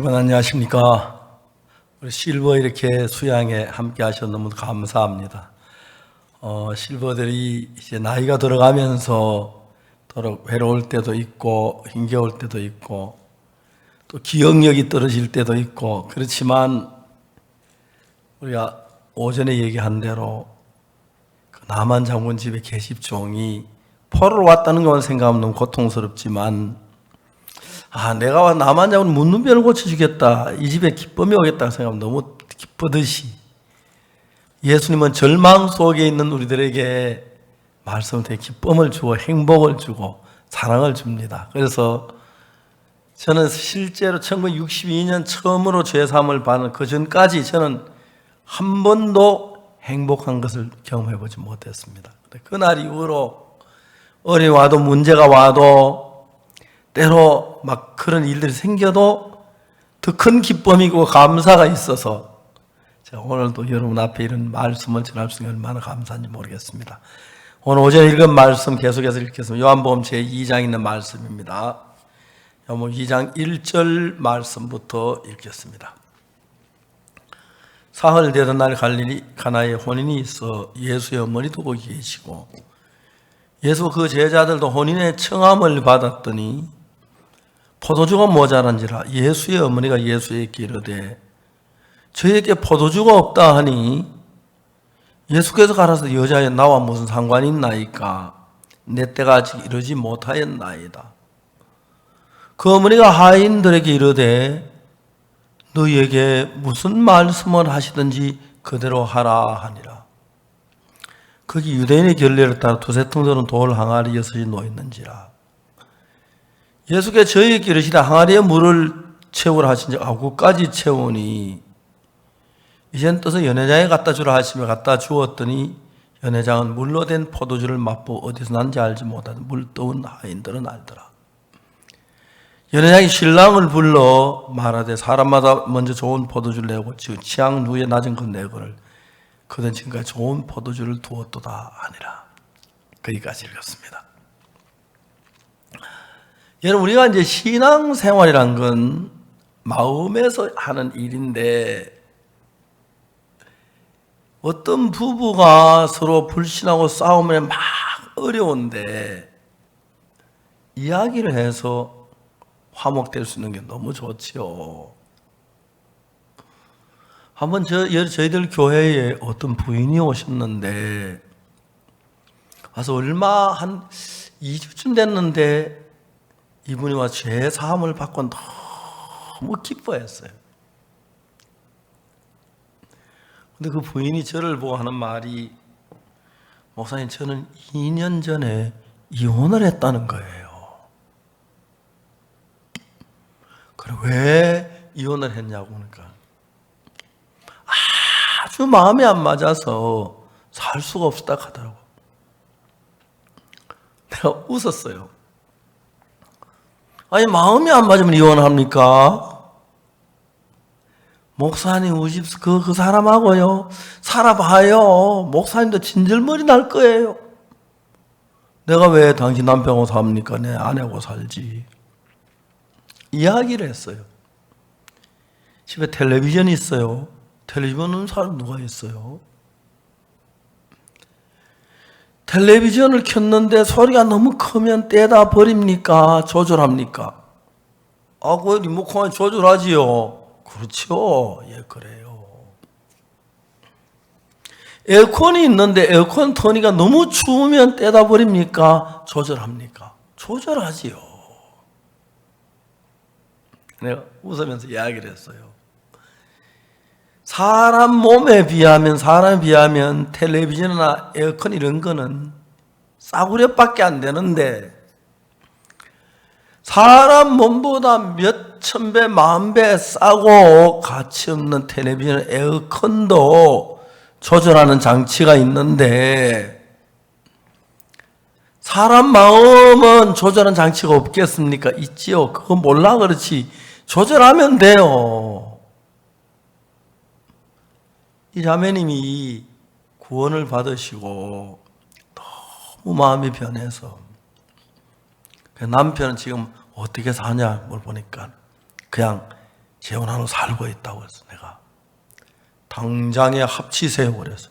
여러분 안녕하십니까? 우리 실버 이렇게 수양에 함께 하셔서 너무 감사합니다. 실버들이 이제 나이가 들어가면서 더러 외로울 때도 있고 힘겨울 때도 있고 또 기억력이 떨어질 때도 있고 그렇지만 우리가 오전에 얘기한 대로 그 남한 장군 집의 계집종이 포로로 왔다는 것만 생각하면 너무 고통스럽지만 내가 남한 장군 묻는 병을 고쳐주겠다, 이 집에 기쁨이 오겠다 생각하면 너무 기쁘듯이 예수님은 절망 속에 있는 우리들에게 말씀을 통해 기쁨을 주고 행복을 주고 사랑을 줍니다. 그래서 저는 실제로 1962년 처음으로 죄사함을 받는 그 전까지 저는 한 번도 행복한 것을 경험해보지 못했습니다. 그날 이후로 어려움이 와도 문제가 와도 때로 막 그런 일들이 생겨도 더 큰 기쁨이고 감사가 있어서 제가 오늘도 여러분 앞에 이런 말씀을 전할 수 있는 얼마나 감사한지 모르겠습니다. 오늘 오전에 읽은 말씀 계속해서 읽겠습니다. 요한복음 제2장 있는 말씀입니다. 요한복음 2장 1절 말씀부터 읽겠습니다. 사흘 되던 날 갈릴리 가나에 혼인이 있어 예수의 어머니도 거기 계시고 예수 그 제자들도 혼인의 청함을 받았더니 포도주가 모자란지라 예수의 어머니가 예수에게 이르되 저에게 포도주가 없다 하니 예수께서 가라서 여자여 나와 무슨 상관이 있나이까 내 때가 아직 이르지 못하였나이다. 그 어머니가 하인들에게 이르되 너희에게 무슨 말씀을 하시든지 그대로 하라 하니라. 거기 유대인의 결례를 따라 두세 통 되는 돌 항아리 6이 놓였는지라. 예수께 저희에게 이르시되 항아리에 물을 채우라 하신즉 9까지 채우니 이젠 떠서 연회장에 갖다 주라 하시며 갖다 주었더니 연회장은 물로 된 포도주를 맛보고 어디서 난지 알지 못하되 물 떠온 하인들은 알더라. 연회장이 신랑을 불러 말하되 사람마다 먼저 좋은 포도주를 내고 취향 누에 낮은 것 내거를 그는 지금까지 좋은 포도주를 두었도다 하니라. 거기까지 읽었습니다. 여러분, 우리가 이제 신앙생활이란 건 마음에서 하는 일인데 어떤 부부가 서로 불신하고 싸우면 막 어려운데 이야기를 해서 화목될 수 있는 게 너무 좋지요. 한번 저희들 교회에 어떤 부인이 오셨는데 와서 얼마 한 2주쯤 됐는데 이분이 와서 죄 사함을 받고 너무 기뻐했어요. 근데 그 부인이 저를 보고 하는 말이 목사님 저는 2년 전에 이혼을 했다는 거예요. 그래 왜 이혼을 했냐고 그러니까 아주 마음이 안 맞아서 살 수가 없었다 하더라고. 내가 웃었어요. 아니 마음이 안 맞으면 이혼합니까? 목사님 우십수 그 사람하고요 살아봐요. 목사님도 진절머리 날 거예요. 내가 왜 당신 남편하고 삽니까? 내 아내하고 살지. 이야기를 했어요. 집에 텔레비전이 있어요. 텔레비전은 사람 누가 있어요? 텔레비전을 켰는데 소리가 너무 크면 떼다 버립니까? 조절합니까? 그 리모컨을 조절하지요. 그렇죠. 예, 그래요. 에어컨이 있는데 에어컨 터니가 너무 추우면 떼다 버립니까? 조절합니까? 조절하지요. 내가 웃으면서 이야기를 했어요. 사람에 비하면 텔레비전이나 에어컨 이런 거는 싸구려밖에 안 되는데 사람 몸보다 몇천 배, 만 배 싸고 가치 없는 텔레비전, 에어컨도 조절하는 장치가 있는데 사람 마음은 조절하는 장치가 없겠습니까? 있지요. 그거 몰라 그렇지. 조절하면 돼요. 이 자매님이 구원을 받으시고 너무 마음이 변해서 남편은 지금 어떻게 사냐 물어보니까 그냥 재혼하고 살고 있다고 해서 내가 당장에 합치세요 그래서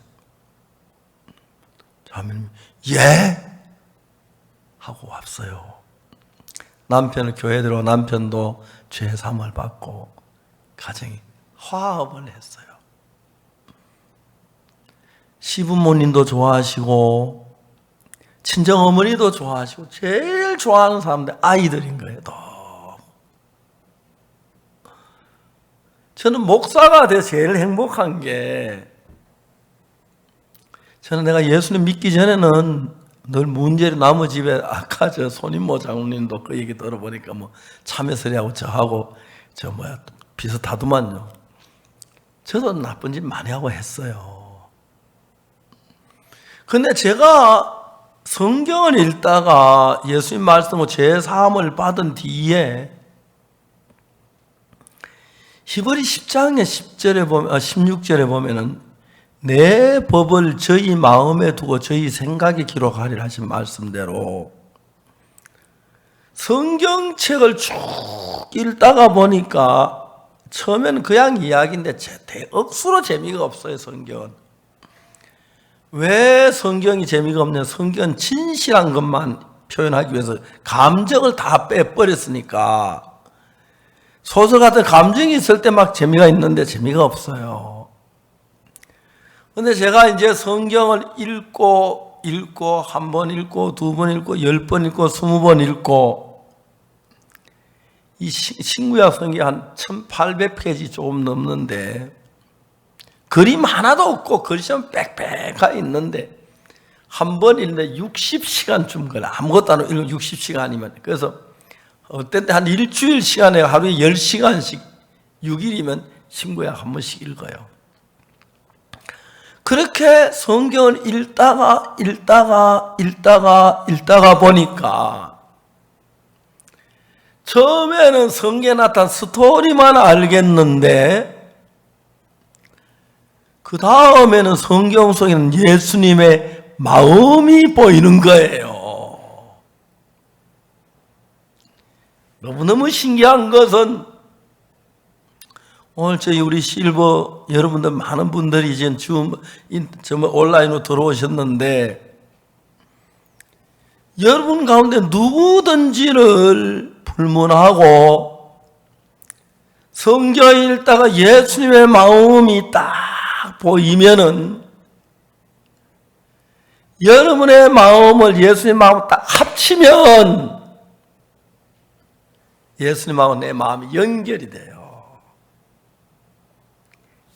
자매님 예? 하고 왔어요. 남편을 교회 들어 남편도 죄사함을 받고 가정이 화합을 했어요. 시부모님도 좋아하시고 친정어머니도 좋아하시고 제일 좋아하는 사람들 아이들인 거예요. 너무. 저는 목사가 돼서 제일 행복한 게 저는 내가 예수님 믿기 전에는 늘 문제로 남의 집에 아까 저 손인모 장로님도 그 얘기 들어보니까 뭐 참외서리하고 저하고 비슷하더만요. 저도 나쁜 짓 많이 하고 했어요. 근데 제가 성경을 읽다가 예수님 말씀으로 죄 사함을 받은 뒤에 히브리 10장의 16절에 보면은 내 법을 저희 마음에 두고 저희 생각에 기록하리라 하신 말씀대로 성경책을 쭉 읽다가 보니까 처음에는 그냥 이야기인데 억수로 재미가 없어요. 성경은. 왜 성경이 재미가 없냐? 성경은 진실한 것만 표현하기 위해서 감정을 다 빼버렸으니까 소설 같은 감정이 있을 때 막 재미가 있는데 재미가 없어요. 근데 제가 이제 성경을 읽고 한 번 읽고 두 번 읽고 10번 읽고 20번 읽고 이 신구약 성경이 한 1800페이지 조금 넘는데 그림 하나도 없고 글씨는 빽빽하게 있는데 한 번 읽는데 60시간쯤 걸려. 아무것도 안 읽으면 60시간이면. 그래서 어떤 때 한 일주일 시간에 하루에 10시간씩 6일이면 신구약 한 번씩 읽어요. 그렇게 성경을 읽다가 보니까 처음에는 성경에 나타난 스토리만 알겠는데 그 다음에는 성경 속에는 예수님의 마음이 보이는 거예요. 너무너무 신기한 것은 오늘 저희 우리 실버 여러분들 많은 분들이 지금 온라인으로 들어오셨는데 여러분 가운데 누구든지를 불문하고 성경 읽다가 예수님의 마음이 딱 보이면은 여러분의 마음을 예수님의 마음을 딱 합치면 예수님하고 내 마음이 연결이 돼요.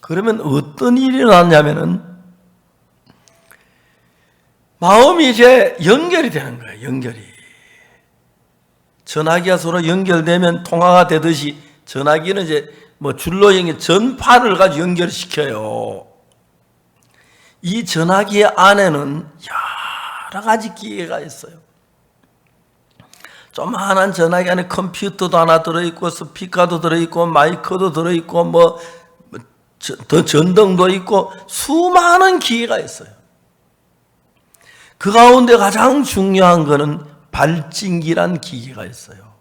그러면 어떤 일이 일어나냐면은 마음이 이제 연결이 되는 거예요. 연결이. 전화기가 서로 연결되면 통화가 되듯이 전화기는 이제 줄로 연결 전파를 가지고 연결시켜요. 이 전화기 안에는 여러 가지 기계가 있어요. 조그마한 전화기 안에 컴퓨터도 하나 들어있고 스피커도 들어있고 마이크도 들어있고 더 전등도 있고 수많은 기계가 있어요. 그 가운데 가장 중요한 것은 발진기란 기계가 있어요.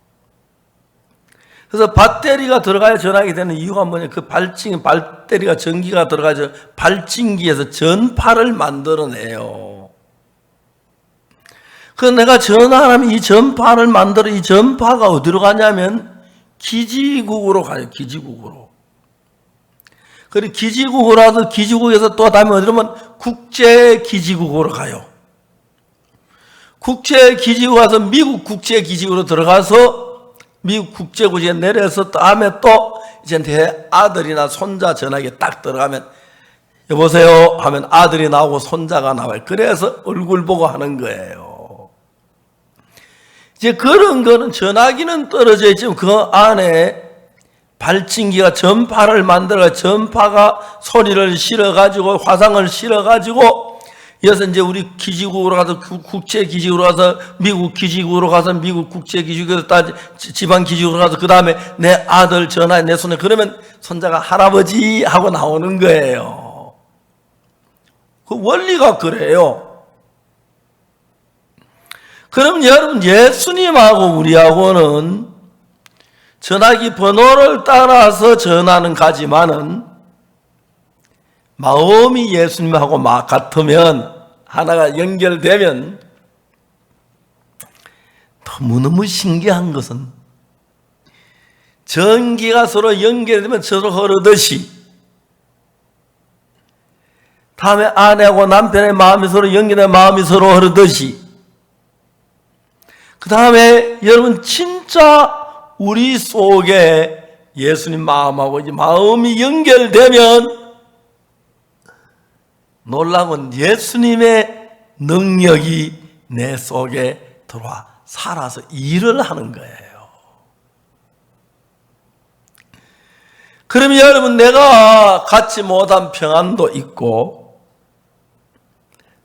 그래서 배터리가 들어가야 전화기 되는 이유가 뭐냐? 그 배터리가 전기가 들어가서 발진기에서 전파를 만들어내요. 그래서 내가 전화하면 이 전파를 만들어 이 전파가 어디로 가냐면 기지국으로 가요. 기지국으로. 그리고 기지국으로 와서 기지국에서 또 다음에 어디로 가면 국제기지국으로 가요. 국제기지국 와서 미국 국제기지국으로 들어가서 미국 국제기지에 내려서 다음에 또 이제 내 아들이나 손자 전화기에 딱 들어가면 여보세요 하면 아들이 나오고 손자가 나와요. 그래서 얼굴 보고 하는 거예요. 이제 그런 거는 전화기는 떨어져 있지만 그 안에 발진기가 전파를 만들어 전파가 소리를 실어가지고 화상을 실어가지고 이어서 이제 우리 기지국으로 가서 국제 기지국으로 가서 미국 기지국으로 가서 미국 국제 기지국에서 지방 기지국으로 가서 그 다음에 내 아들 전화에 내 손에 그러면 손자가 할아버지 하고 나오는 거예요. 그 원리가 그래요. 그럼 여러분 예수님하고 우리하고는 전화기 번호를 따라서 전화는 가지만은 마음이 예수님하고 같으면, 하나가 연결되면, 너무너무 신기한 것은 전기가 서로 연결되면 서로 흐르듯이, 다음에 아내하고 남편의 마음이 서로 연결된 마음이 서로 흐르듯이, 그 다음에 여러분 진짜 우리 속에 예수님 마음하고 이제 마음이 연결되면 놀라운 예수님의 능력이 내 속에 들어와 살아서 일을 하는 거예요. 그러면 여러분, 내가 갖지 못한 평안도 있고,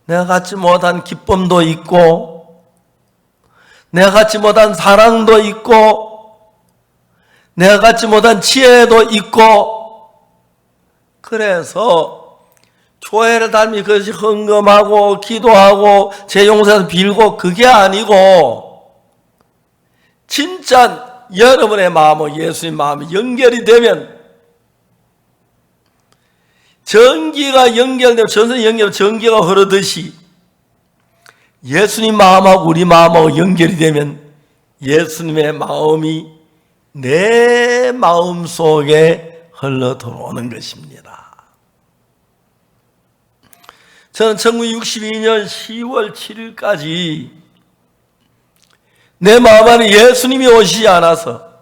내가 갖지 못한 기쁨도 있고, 내가 갖지 못한 사랑도 있고, 내가 갖지 못한 지혜도 있고, 그래서 교회를 다니며 그것이 헌금하고 기도하고 제 용서해서 빌고, 그게 아니고 진짜 여러분의 마음과 예수님 마음이 연결이 되면, 전기가 연결되고 전선이 연결되고 전기가 흐르듯이 예수님 마음하고 우리 마음하고 연결이 되면 예수님의 마음이 내 마음 속에 흘러 들어오는 것입니다. 저는 1962년 10월 7일까지 내 마음 안에 예수님이 오시지 않아서,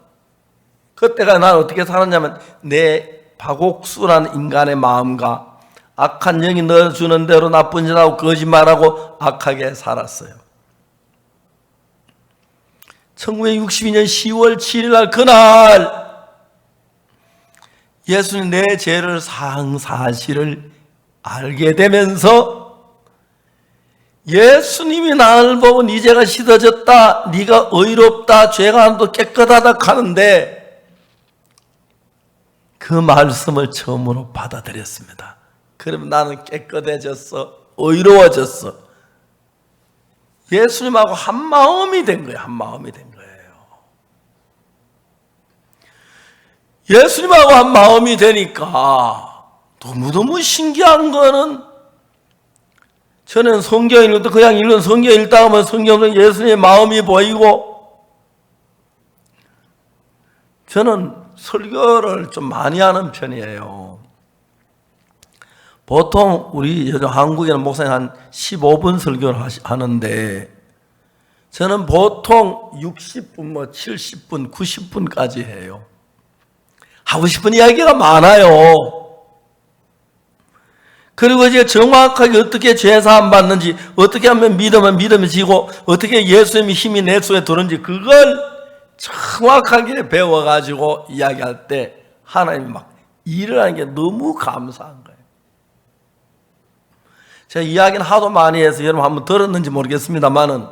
그때가 난 어떻게 살았냐면, 내 박옥수라는 인간의 마음과 악한 영이 넣어주는 대로 나쁜 짓하고 거짓말하고 악하게 살았어요. 1962년 10월 7일 날, 그날 예수님 내 죄를 사한 사실을 알게 되면서, 예수님이 나를 보고 네 죄가 씻어졌다, 네가 의롭다, 죄가 하나도 깨끗하다 하는데, 그 말씀을 처음으로 받아들였습니다. 그러면 나는 깨끗해졌어, 의로워졌어. 예수님하고 한 마음이 된 거예요. 한 마음이 된 거예요. 예수님하고 한 마음이 되니까 너무너무 신기한 거는, 저는 성경 읽을 때 그냥 읽는 성경 읽다 보면 성경은 예수님의 마음이 보이고, 저는 설교를 좀 많이 하는 편이에요. 보통 우리 한국에는 목사님 한 15분 설교를 하는데, 저는 보통 60분, 70분, 90분까지 해요. 하고 싶은 이야기가 많아요. 그리고 이제 정확하게 어떻게 죄사함 받는지, 어떻게 하면 믿음이 지고, 어떻게 예수님의 힘이 내 속에 들어오는지, 그걸 정확하게 배워가지고 이야기할 때 하나님이 막 일을 하는 게 너무 감사한 거예요. 제가 이야기는 하도 많이 해서 여러분 한번 들었는지 모르겠습니다만은,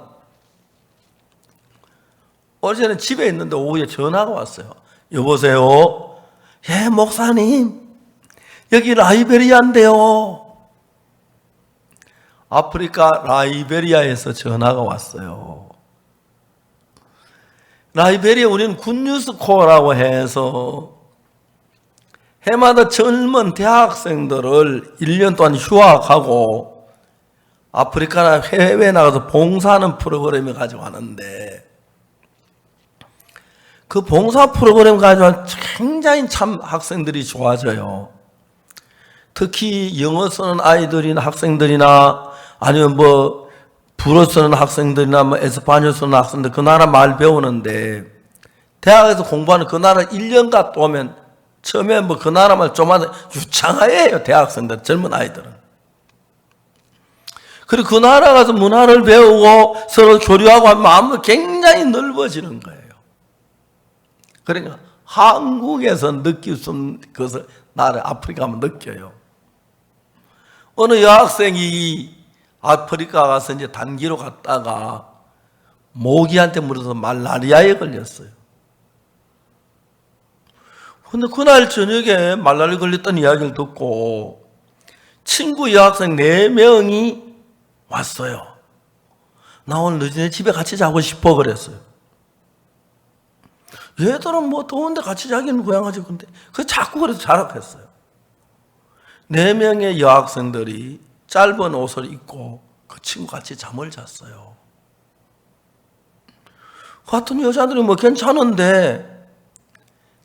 어제 저는 집에 있는데 오후에 전화가 왔어요. 여보세요? 예, 목사님, 여기 라이베리아인데요. 아프리카 라이베리아에서 전화가 왔어요. 라이베리아, 우리는 굿뉴스코어라고 해서 해마다 젊은 대학생들을 1년 동안 휴학하고 아프리카나 해외에 나가서 봉사하는 프로그램을 가지고 하는데, 그 봉사 프로그램 가지고 굉장히 참 학생들이 좋아져요. 특히 영어 쓰는 아이들이나 학생들이나, 아니면 뭐 불어 쓰는 학생들이나 뭐 에스파뇰 쓰는 학생들, 그 나라 말 배우는데, 대학에서 공부하는 그 나라 1년 갔다 오면 처음에 뭐 그 나라 말 좀 하는 유창하예요. 대학생들, 젊은 아이들은. 그리고 그 나라 가서 문화를 배우고 서로 교류하고 하면 마음도 굉장히 넓어지는 거예요. 그러니까 한국에서 느낄 수 없는 것을 나를 아프리카 가면 느껴요. 어느 여학생이 아프리카 가서 이제 단기로 갔다가 모기한테 물어서 말라리아에 걸렸어요. 근데 그날 저녁에 말라리아 걸렸던 이야기를 듣고 친구 여학생 4명이 왔어요. 나 오늘 늦은이 집에 같이 자고 싶어 그랬어요. 얘들은 뭐 더운데 같이 자기는 고향하지. 근데 그 자꾸 그래서 자락했어요. 4명의 여학생들이 짧은 옷을 입고 그 친구 같이 잠을 잤어요. 같은 여자들이 뭐 괜찮은데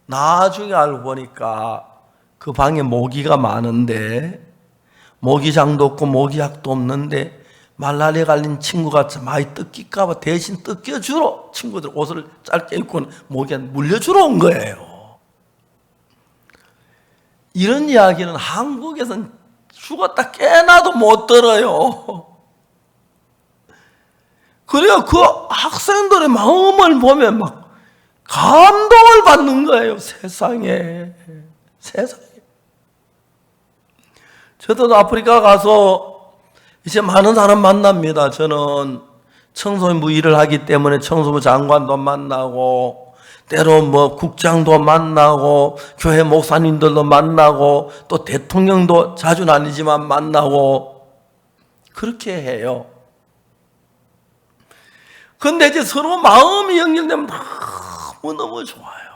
나중에 알고 보니까 그 방에 모기가 많은데 모기장도 없고 모기약도 없는데 말라리아 걸린 친구가 많이 뜯길까봐 대신 뜯겨주러 친구들 옷을 짧게 입고 모기한테 물려주러 온 거예요. 이런 이야기는 한국에서는 죽었다 깨나도 못 들어요. 그래요. 그 학생들의 마음을 보면 막 감동을 받는 거예요. 세상에. 저도 아프리카 가서 이제 많은 사람 만납니다. 저는 청소부 일을 하기 때문에 청소부 장관도 만나고 때로 뭐 국장도 만나고 교회 목사님들도 만나고 또 대통령도 자주는 아니지만 만나고 그렇게 해요. 근데 이제 서로 마음이 연결되면 너무너무 좋아요.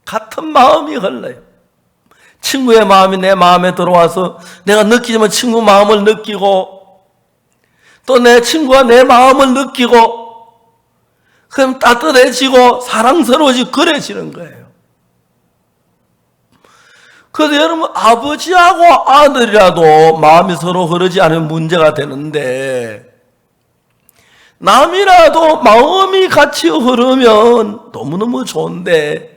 같은 마음이 흘러요. 친구의 마음이 내 마음에 들어와서 내가 느끼지만 친구 마음을 느끼고 또 내 친구가 내 마음을 느끼고 그럼 따뜻해지고 사랑스러워지고 그래지는 거예요. 그래서 여러분 아버지하고 아들이라도 마음이 서로 흐르지 않으면 문제가 되는데 남이라도 마음이 같이 흐르면 너무너무 좋은데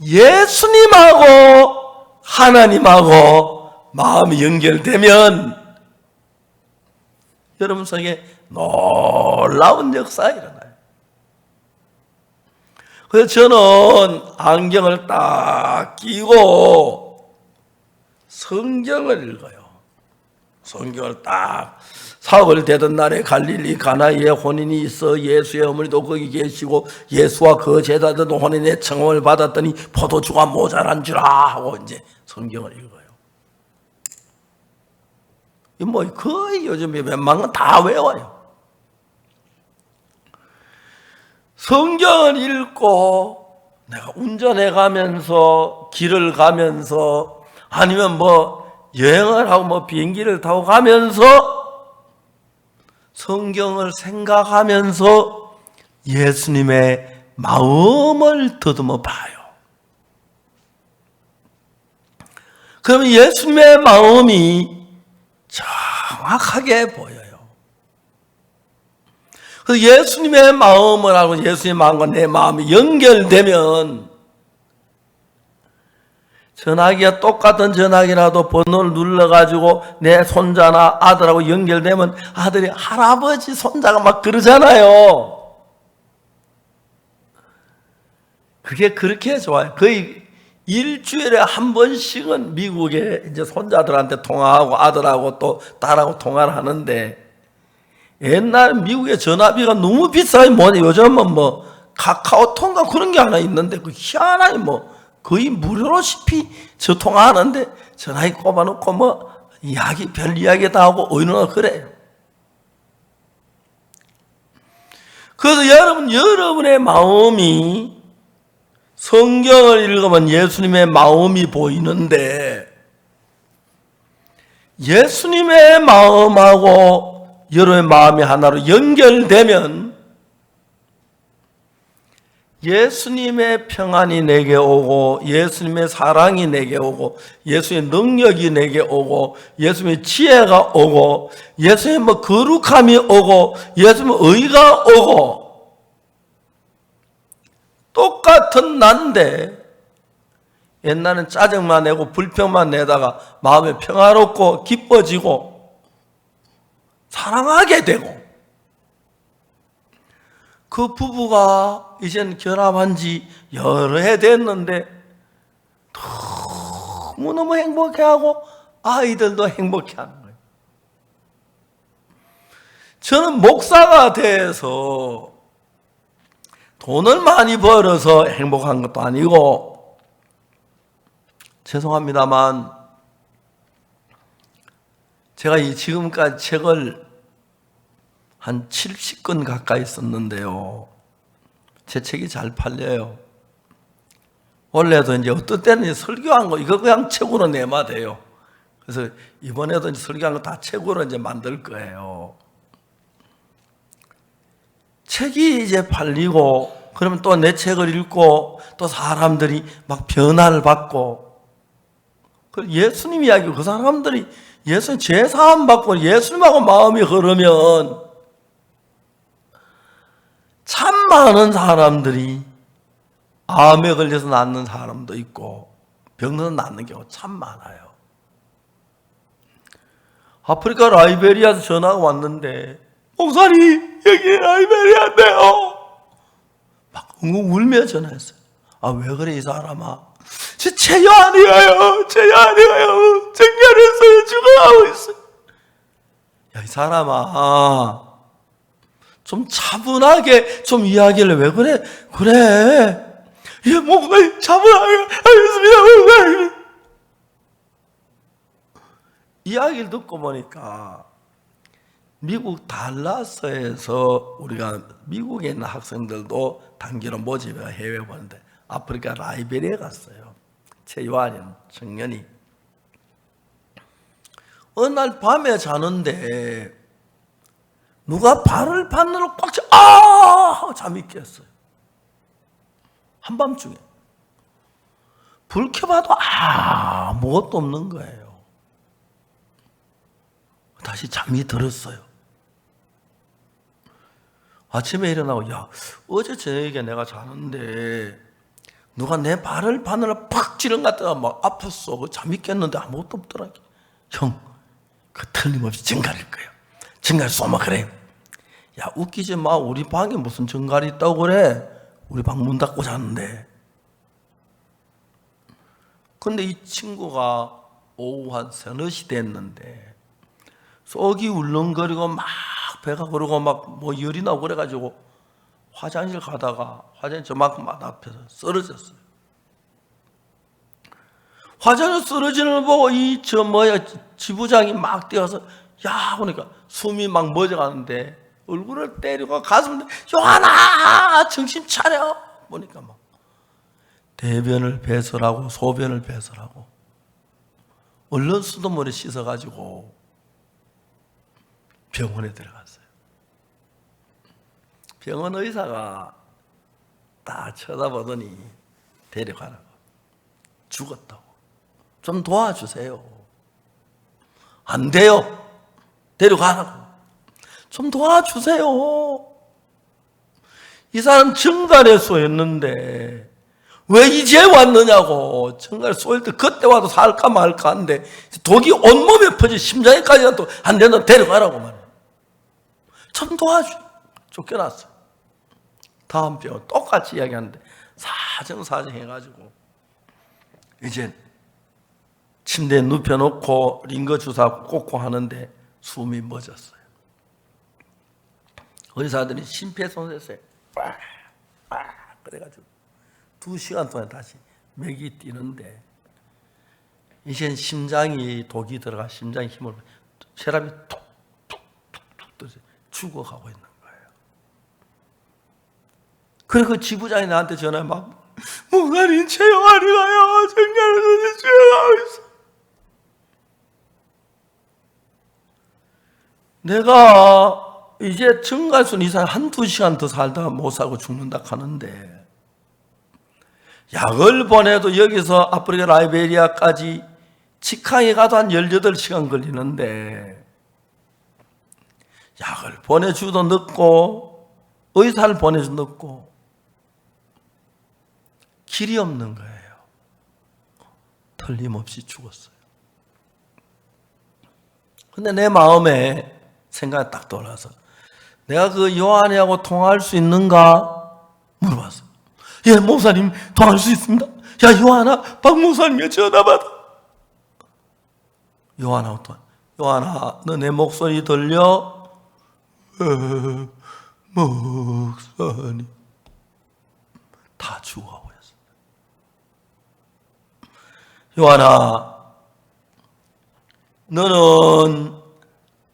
예수님하고 하나님하고 마음이 연결되면 여러분 속에 놀라운 역사가 일어나요. 그래서 저는 안경을 딱 끼고 성경을 읽어요. 성경을 딱 사흘 되던 날에 갈릴리 가나에 혼인이 있어 예수의 어머니도 거기 계시고 예수와 그 제자들도 혼인의 청함을 받았더니 포도주가 모자란 줄 하고 이제 성경을 읽어요. 뭐 거의 요즘에 웬만한 다 외워요. 성경을 읽고 내가 운전해 가면서 길을 가면서 아니면 뭐 여행을 하고 뭐 비행기를 타고 가면서 성경을 생각하면서 예수님의 마음을 더듬어 봐요. 그러면 예수님의 마음이 정확하게 보여요. 그래서 예수님의 마음을 알고 예수님의 마음과 내 마음이 연결되면 전화기가 똑같은 전화기라도 번호를 눌러가지고 내 손자나 아들하고 연결되면 아들이 할아버지 손자가 막 그러잖아요. 그게 그렇게 좋아요. 거의 일주일에 한 번씩은 미국에 이제 손자들한테 통화하고 아들하고 또 딸하고 통화를 하는데 옛날 미국의 전화비가 너무 비싸요. 뭐냐 요즘은 뭐 카카오통과 그런 게 하나 있는데 그 희한하게 뭐 거의 무료로시피 저 통화하는데 전화기 꼽아놓고 뭐 이야기 별 이야기 다 하고 어이노나 그래요. 그래서 여러분의 마음이 성경을 읽으면 예수님의 마음이 보이는데 예수님의 마음하고 여러분의 마음이 하나로 연결되면 예수님의 평안이 내게 오고 예수님의 사랑이 내게 오고 예수님의 능력이 내게 오고 예수님의 지혜가 오고 예수님의 뭐 거룩함이 오고 예수님의 의가 오고 똑같은 난데 옛날엔 짜증만 내고 불평만 내다가 마음이 평화롭고 기뻐지고 사랑하게 되고 그 부부가 이젠 결합한 지 여러 해 됐는데 너무너무 행복해하고 아이들도 행복해하는 거예요. 저는 목사가 돼서 돈을 많이 벌어서 행복한 것도 아니고 죄송합니다만 제가 이 지금까지 책을 한 70권 가까이 썼는데요. 제 책이 잘 팔려요. 원래도 이제 어떤 때는 설교한 거 이거 그냥 책으로 내면 돼요. 그래서 이번에도 이제 설교한 거 다 책으로 이제 만들 거예요. 책이 이제 팔리고 그러면 또 내 책을 읽고 또 사람들이 막 변화를 받고 예수님 이야기 그 사람들이 예수님 죄사함 받고 예수님하고 마음이 흐르면 참 많은 사람들이 암에 걸려서 낫는 사람도 있고 병들어서 낫는 경우 참 많아요. 아프리카 라이베리아에서 전화가 왔는데 목사님 여기 라이베리아인데요. 막 엉엉 울며 전화했어요. 아, 왜 그래 이 사람아? 제 체여 아니에요. 체여 아니에요. 정렬했어요. 죽어가고 있어요. 야, 이 사람아 좀 차분하게 좀 이야기를 왜 그래? 그래. 예, 목사님 차분하게 하겠습니다. 목사님. 이야기를 듣고 보니까 미국 달라스에서 우리가 미국에 있는 학생들도 단기로 모집해 해외 보는데 아프리카 라이베리아에 갔어요. 최요한이라는 청년이 어느 날 밤에 자는데 누가 발을 바늘로 꽉 차, 하고 잠이 깼어요. 한밤중에 불 켜봐도 아무것도 없는 거예요. 다시 잠이 들었어요. 아침에 일어나고 야, 어제 저녁에 내가 자는데 누가 내 발을 바늘로 팍 찌른 것 같다가 막 아팠어. 잠이 깼는데 아무것도 없더라. 형, 그 틀림없이 증가일 거예요. 증가를 쏘면 그래요. 야, 웃기지 마. 우리 방에 무슨 증갈이 있다고 그래. 우리 방 문 닫고 잤는데. 근데 이 친구가 오후 한 3-4시 됐는데 속이 울렁거리고 막 배가 고르고 막 뭐 열이 나고 그래가지고 화장실 가다가 화장실 저만큼 앞에서 쓰러졌어요. 화장실 쓰러지는 걸 보고 이 지부장이 막 뛰어서 야 보니까 숨이 막 멎어가는데 얼굴을 때리고 가슴을 요한아 정신 차려 보니까 막 대변을 배설하고 소변을 배설하고 얼른 수돗물에 씻어가지고 병원에 들어갔어요. 병원 의사가 딱 쳐다보더니 데려가라고. 죽었다고. 좀 도와주세요. 안 돼요. 데려가라고. 좀 도와주세요. 이 사람 정갈에 쏘였는데 왜 이제 왔느냐고. 정갈에 쏘일 때 그때 와도 살까 말까 하는데 독이 온몸에 퍼져 심장에까지 또 안 된다 데려가라고 말해요. 좀 도와줘. 쫓겨났어. 다음 병원 똑같이 이야기하는데 사정사정 해가지고 이제 침대에 눕혀놓고 링거 주사 꽂고 하는데 숨이 멎었어요. 의사들이 심폐소생술에 그래가지고 2시간 동안 다시 맥이 뛰는데 이젠 심장이 독이 들어가 심장에 힘을 혈압이 툭툭툭툭 떠서 죽어가고 있는 거예요. 그래 그 지부장이 나한테 전화해 막 목사님 체험하러 가요. 정렬에서 죽어가고 있어. 내가 이제 정갈순 이상 1-2시간 더 살다가 못 살고 죽는다 하는데 약을 보내도 여기서 아프리카 라이베리아까지 직항에 가도 한 18시간 걸리는데 약을 보내주도 늦고 의사를 보내주도 늦고 길이 없는 거예요. 틀림없이 죽었어요. 근데 내 마음에 생각이 딱 돌아서 내가 그 요한이하고 통화할 수 있는가 물어봤어. 예, 목사님 통화할 수 있습니다. 야, 요한아, 박 목사님이 전화 받아. 요한하고 통화. 요한아, 너 내 목소리 들려? 목사님. 다 죽어버렸어. 요한아, 너는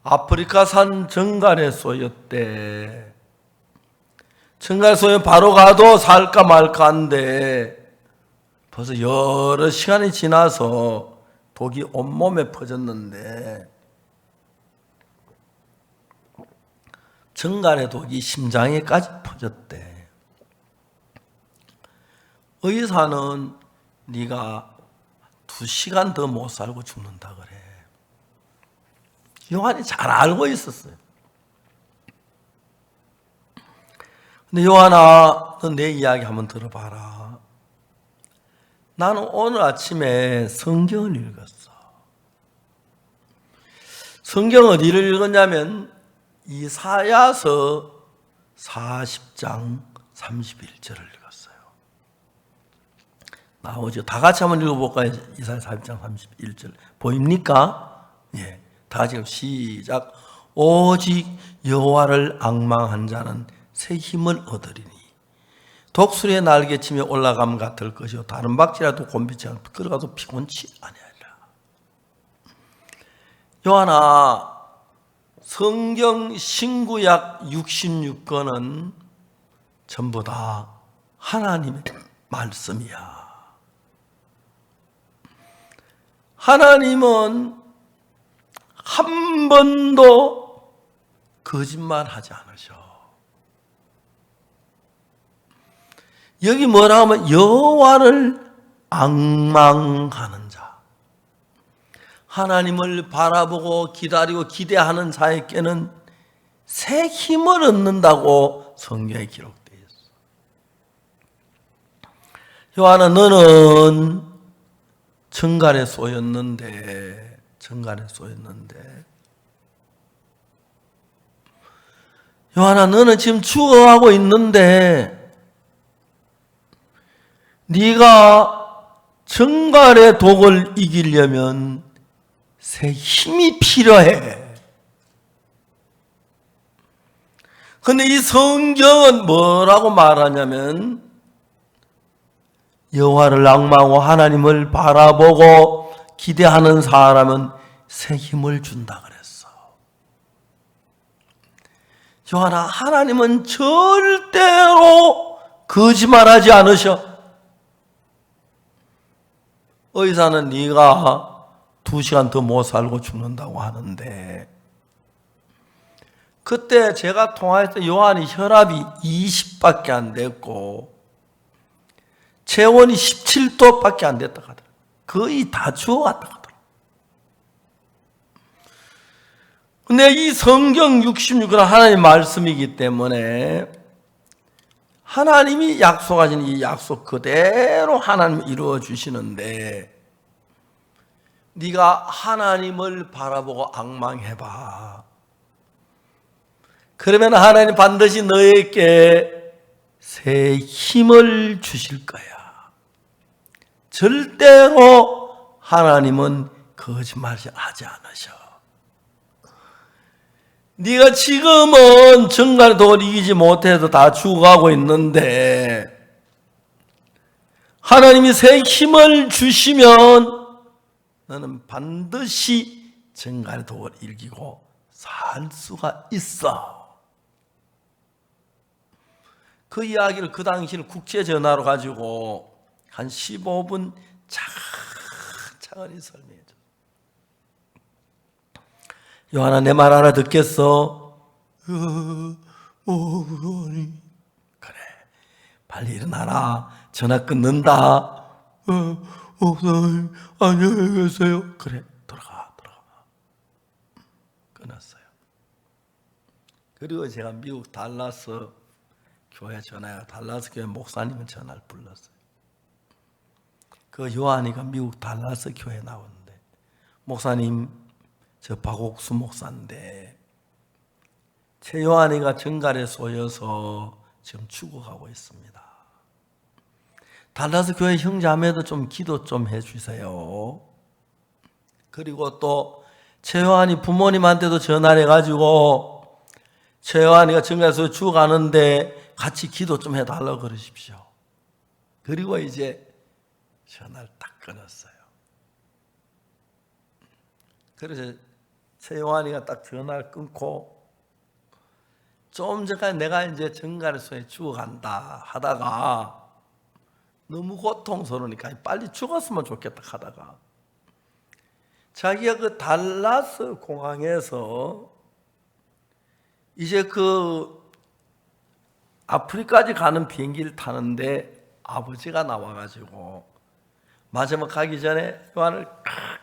아프리카산 정갈에 쏘였대. 청가소에 바로 가도 살까 말까 한데 벌써 여러 시간이 지나서 독이 온몸에 퍼졌는데 정갈의 독이 심장에까지 퍼졌대. 의사는 네가 2시간 더 못 살고 죽는다 그래. 요한이 잘 알고 있었어요. 근데 요한아, 너 내 이야기 한번 들어봐라. 나는 오늘 아침에 성경을 읽었어. 성경을 어디를 읽었냐면 이사야서 40장 31절을 읽었어요. 나오죠. 다 같이 한번 읽어볼까요? 이사야 40장 31절 보입니까? 예, 다 같이 시작. 오직 여호와를 앙망한 자는 새 힘을 얻으리니 독수리의 날개치며 올라감 같을 것이요 다른 박쥐라도 곤비치 않고 걸어가도 피곤치 아니하리라. 요한아, 성경 신구약 66권은 전부 다 하나님의 말씀이야. 하나님은 한 번도 거짓말하지 않으셔. 여기 뭐라 하면 여호와를 앙망하는 자, 하나님을 바라보고 기다리고 기대하는 자에게는 새 힘을 얻는다고 성경에 기록되어 있어. 요한아, 너는 정갈에 쏘였는데 요한아, 너는 지금 죽어가고 있는데 네가 정갈의 독을 이기려면 새 힘이 필요해. 근데 이 성경은 뭐라고 말하냐면 여호와를 앙망하고 하나님을 바라보고 기대하는 사람은 새 힘을 준다 그랬어. 요한아, 하나님은 절대로 거짓말하지 않으셔. 의사는 네가 2시간 더 못 살고 죽는다고 하는데 그때 제가 통화했을 때 요한이 혈압이 20밖에 안 됐고 체온이 17도밖에 안 됐다 하더라. 거의 다 죽어갔다 하더라. 근데 이 성경 66은 하나님의 말씀이기 때문에 하나님이 약속하신 이 약속 그대로 하나님이 이루어 주시는데 네가 하나님을 바라보고 앙망해봐. 그러면 하나님 반드시 너에게 새 힘을 주실 거야. 절대로 하나님은 거짓말하지 않으셔. 네가 지금은 정갈의 독을 이기지 못해서 다 죽어가고 있는데 하나님이 새 힘을 주시면 너는 반드시 정갈의 독을 이기고 살 수가 있어. 그 이야기를 그 당시를 국제 전화로 가지고 한 15분 차근차근히 설명해 줘. 요한아, 내 말 알아듣겠어? 그래, 빨리 일어나라. 전화 끊는다. 목사님, 안녕히 계세요. 그래, 들어가. 끊었어요. 그리고 제가 미국 달라스 교회 전화가 달라스 교회 목사님은 전화를 불렀어요. 그 요한이가 미국 달라스 교회에 나오는데, 목사님, 저 박옥수 목사인데 최 요한이가 정갈에 쏘여서 지금 죽어가고 있습니다. 달라스 교회 형제자매도 좀 기도 좀 해주세요. 그리고 또 최 요한이 부모님한테도 전화를 해가지고 최 요한이가 정갈에서 죽어가는데 같이 기도 좀 해달라고 그러십시오. 그리고 이제 전화를 딱 끊었어요. 그래서 최 요한이가 딱 전화를 끊고 좀 전까지 내가 이제 정갈소에 죽어간다 하다가 너무 고통스러우니까 빨리 죽었으면 좋겠다 하다가 자기가 그 달라스 공항에서 이제 그 아프리카까지 가는 비행기를 타는데 아버지가 나와가지고 마지막 가기 전에 요한을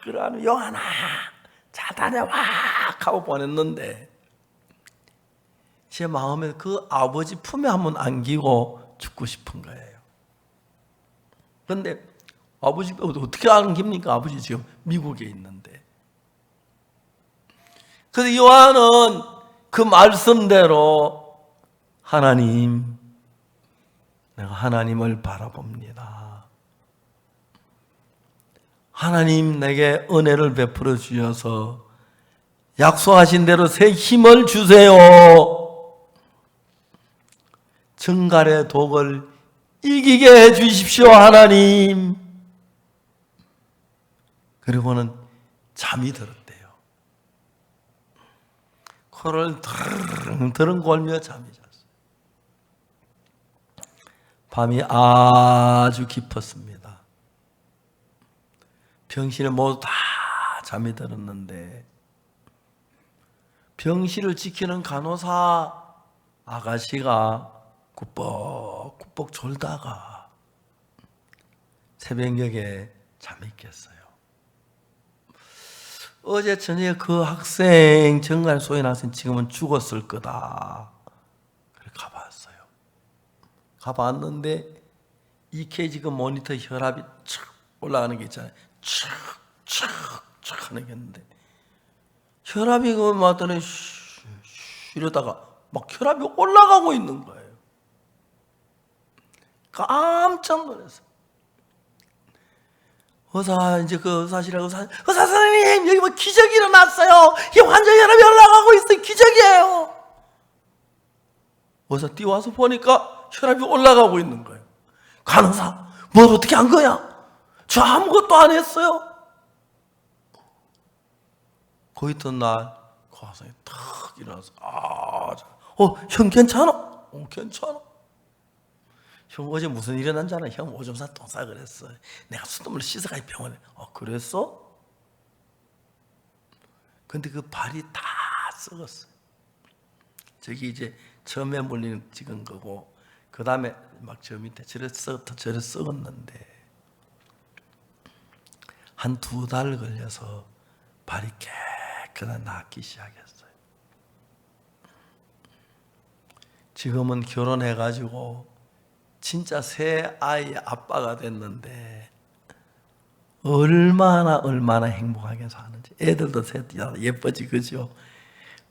끌어안으면 요한아 잘 다녀와 하고 보냈는데 제 마음에 그 아버지 품에 한번 안기고 죽고 싶은 거예요. 그런데 아버지 어떻게 안깁니까? 아버지 지금 미국에 있는데. 그래서 요한은 그 말씀대로 하나님, 내가 하나님을 바라봅니다. 하나님 내게 은혜를 베풀어 주셔서 약속하신 대로 새 힘을 주세요. 정갈의 독을 이기게 해 주십시오, 하나님. 그리고는 잠이 들었대요. 코를 드릉드릉 골며 잠이 잤어요. 밤이 아주 깊었습니다. 병실에 모두 다 잠이 들었는데 병실을 지키는 간호사 아가씨가 꾸벅꾸벅 졸다가 새벽녘에 잠이 깼어요. 어제 저녁에 그 학생, 정갈 소인 학생 지금은 죽었을 거다. 그래 가봤어요. 가봤는데 EKG 그 모니터 혈압이 촥 올라가는 게 있잖아요. 촥촥촥 하는 게 있는데 혈압이 그 맞더니 이러다가 막 혈압이 올라가고 있는 거예요. 깜짝 놀랐어요. 이제 그 의사실에 의사 선생님 여기 뭐 기적이 일어났어요. 이 환자 혈압이 올라가고 있어요. 기적이에요. 의사 뛰어와서 보니까 혈압이 올라가고 있는 거예요. 간호사 뭘 어떻게 한 거야? 저 아무것도 안 했어요. 그 이튿날 그 의사가 탁 일어나서 형 괜찮아? 괜찮아. 형 어제 무슨 일이 난 줄 알아? 형 오줌 싸 똥 싸 그랬어. 내가 수돗물로 씻어가지고 병원에. 그랬어? 근데 그 발이 다 썩었어요. 저기 이제 점에 물리는 찍은 거고 그 다음에 막 저 밑에 저래 썩었는데 한 2달 걸려서 발이 깨끗하게 낫기 시작했어요. 지금은 결혼해가지고 진짜 새 아이의 아빠가 됐는데 얼마나 행복하게 사는지. 애들도 예뻐지 그죠?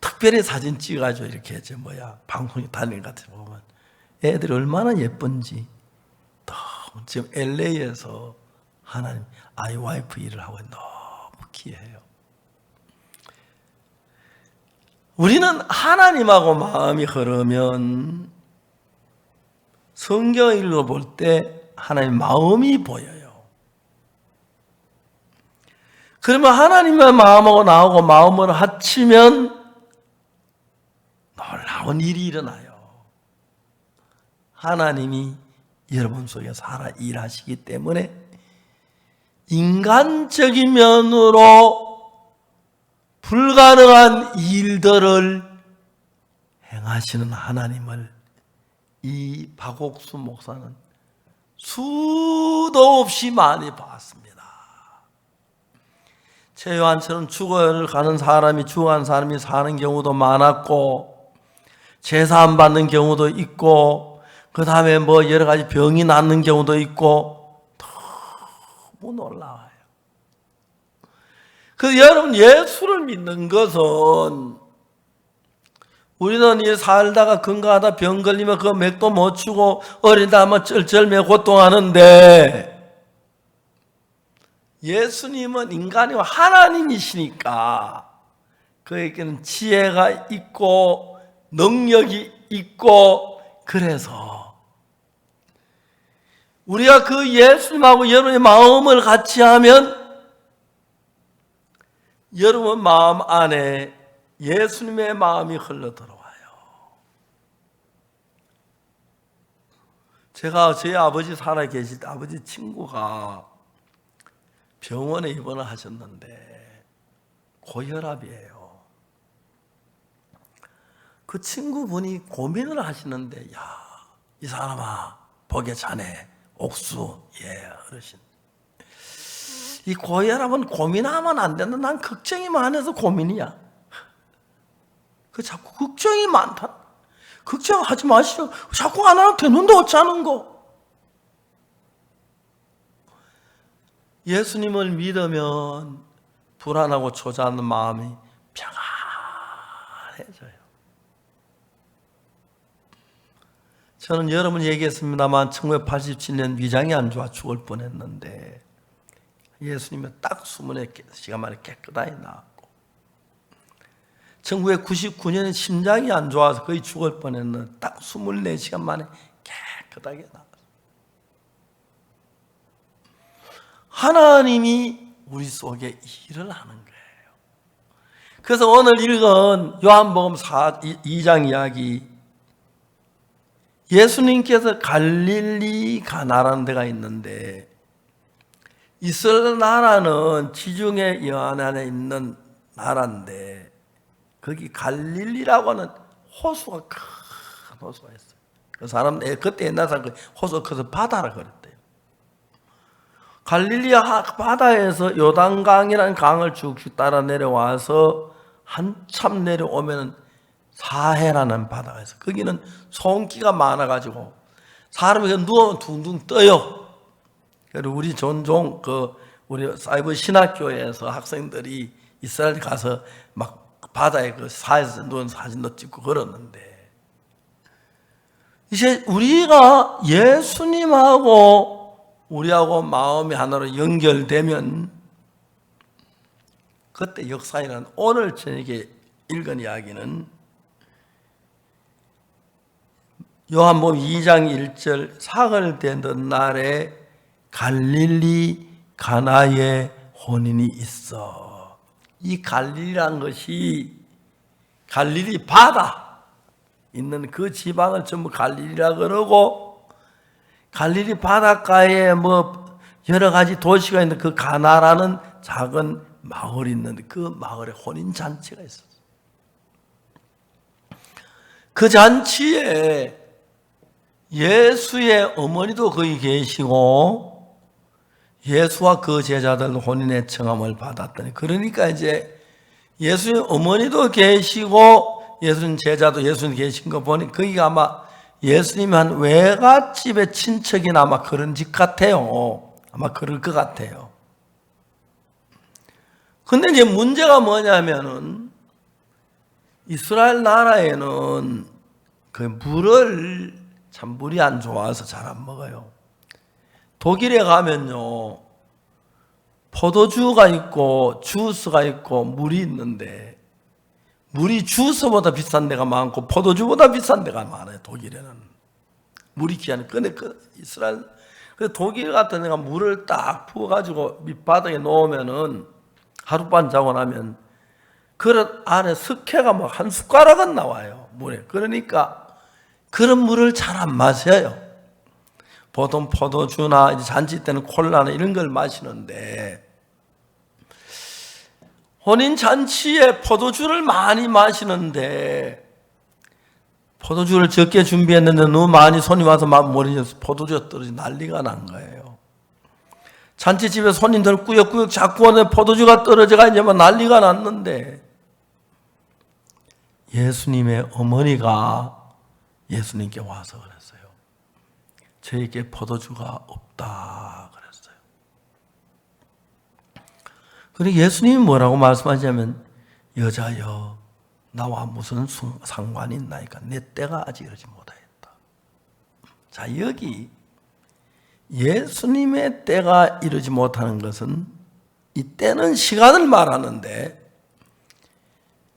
특별히 사진 찍어가지고 이렇게 방송에 다니는 것 같아 보면 애들이 얼마나 예쁜지. 지금 LA에서 하나님 IYF 일을 하고 너무 귀해요. 우리는 하나님하고 마음이 흐르면 성경 읽어볼 때 하나님의 마음이 보여요. 그러면 하나님의 마음하고 나하고 마음을 합치면 놀라운 일이 일어나요. 하나님이 여러분 속에 살아 일하시기 때문에 인간적인 면으로 불가능한 일들을 행하시는 하나님을 이 박옥수 목사는 수도 없이 많이 봤습니다. 최요한처럼 죽어가는 사람이 죽어간 사람이 사는 경우도 많았고 제사 안 받는 경우도 있고 그 다음에 여러 가지 병이 낫는 경우도 있고 너무 놀라워요. 그래서 여러분 예수를 믿는 것은 우리는 이 살다가 건강하다 병 걸리면 그 맥도 못 추고 어리다 하면 쩔쩔매 고통하는데 예수님은 인간이고 하나님이시니까 그에게는 지혜가 있고 능력이 있고 그래서 우리가 그 예수님하고 여러분의 마음을 같이 하면 여러분 마음 안에 예수님의 마음이 흘러 들어와요. 제가 저희 아버지 살아 계실 때 아버지 친구가 병원에 입원을 하셨는데 고혈압이에요. 그 친구분이 고민을 하시는데, 야, 이 사람아, 복에 차네, 옥수, 예, 어르신. 이 고혈압은 고민하면 안 된다. 난 걱정이 많아서 고민이야. 그 자꾸 걱정이 많다. 걱정하지 마시오. 자꾸 안 하면 되는데 어쩌는 거. 예수님을 믿으면 불안하고 초조한 마음이 평안해져요. 저는 여러분 얘기했습니다만 1987년 위장이 안 좋아 죽을 뻔했는데 예수님은 딱 24시간 만에 깨끗하게 나았고, 1999년에 심장이 안 좋아서 거의 죽을 뻔했는데 딱 24시간 만에 깨끗하게 나았어요. 하나님이 우리 속에 일을 하는 거예요. 그래서 오늘 읽은 요한복음 2장 이야기, 예수님께서 갈릴리 가나라는 데가 있는데, 이스라엘 나라는 지중해 연안에 있는 나라인데 거기 갈릴리라고 하는 호수가 큰 호수가 있어요. 그 사람 그때 옛날 사람 호수가 커서 바다라 그랬대요. 갈릴리 바다에서 요단강이라는 강을 쭉쭉 따라 내려와서 한참 내려오면 사해라는 바다가 있어요. 거기는 송기가 많아가지고 사람이 누우면 둥둥 떠요. 그리고 우리 종종 우리 사이버 신학교에서 학생들이 이스라엘 가서 막 바다에 그 사해에서 누운 사진도 찍고 그러는데, 이제 우리가 예수님하고 우리하고 마음이 하나로 연결되면 그때 역사에는, 오늘 저녁에 읽은 이야기는 요한복음 2장 1절, 사흘 되던 날에 갈릴리 가나에 혼인이 있어. 이 갈릴리란 것이 갈릴리 바다 있는 그 지방을 전부 갈릴리라 그러고, 갈릴리 바닷가에 뭐 여러 가지 도시가 있는 그 가나라는 작은 마을이 있는데 그 마을에 혼인 잔치가 있었어요. 그 잔치에 예수의 어머니도 거기 계시고 예수와 그 제자들 혼인의 청함을 받았더니, 그러니까 이제 예수의 어머니도 계시고 예수님 제자도 예수님 계신 거 보니 거기가 아마 예수님이 한 외갓집의 친척이나 아마 그런 집 같아요. 아마 그럴 것 같아요. 근데 이제 문제가 뭐냐면은 이스라엘 나라에는 그 물을 참 물이 안 좋아서 잘 안 먹어요. 독일에 가면요, 포도주가 있고 주스가 있고 물이 있는데 물이 주스보다 비싼 데가 많고 포도주보다 비싼 데가 많아요. 독일에는 물이 귀하니까. 근데 이스라엘, 독일 같은 데가 물을 딱 부어가지고 밑바닥에 놓으면은 하룻밤 자고 나면 그릇 안에 석회가 막 한 숟가락은 나와요, 물에. 그러니까 그런 물을 잘 안 마셔요. 보통 포도주나 이제 잔치 때는 콜라나 이런 걸 마시는데, 혼인 잔치에 포도주를 많이 마시는데 포도주를 적게 준비했는데 너무 많이 손이 와서 막 머리에서 포도주가 떨어지 난리가 난 거예요. 잔치집에 손님들 꾸역꾸역 자꾸 오는 포도주가 떨어져가 이제 막 난리가 났는데, 예수님의 어머니가 예수님께 와서 그랬어요. 저에게 포도주가 없다 그랬어요. 그리고 예수님이 뭐라고 말씀하시냐면, 여자여 나와 무슨 상관이 있나이까? 내 때가 아직 이르지 못하였다. 자, 여기 예수님의 때가 이르지 못하는 것은, 이 때는 시간을 말하는데,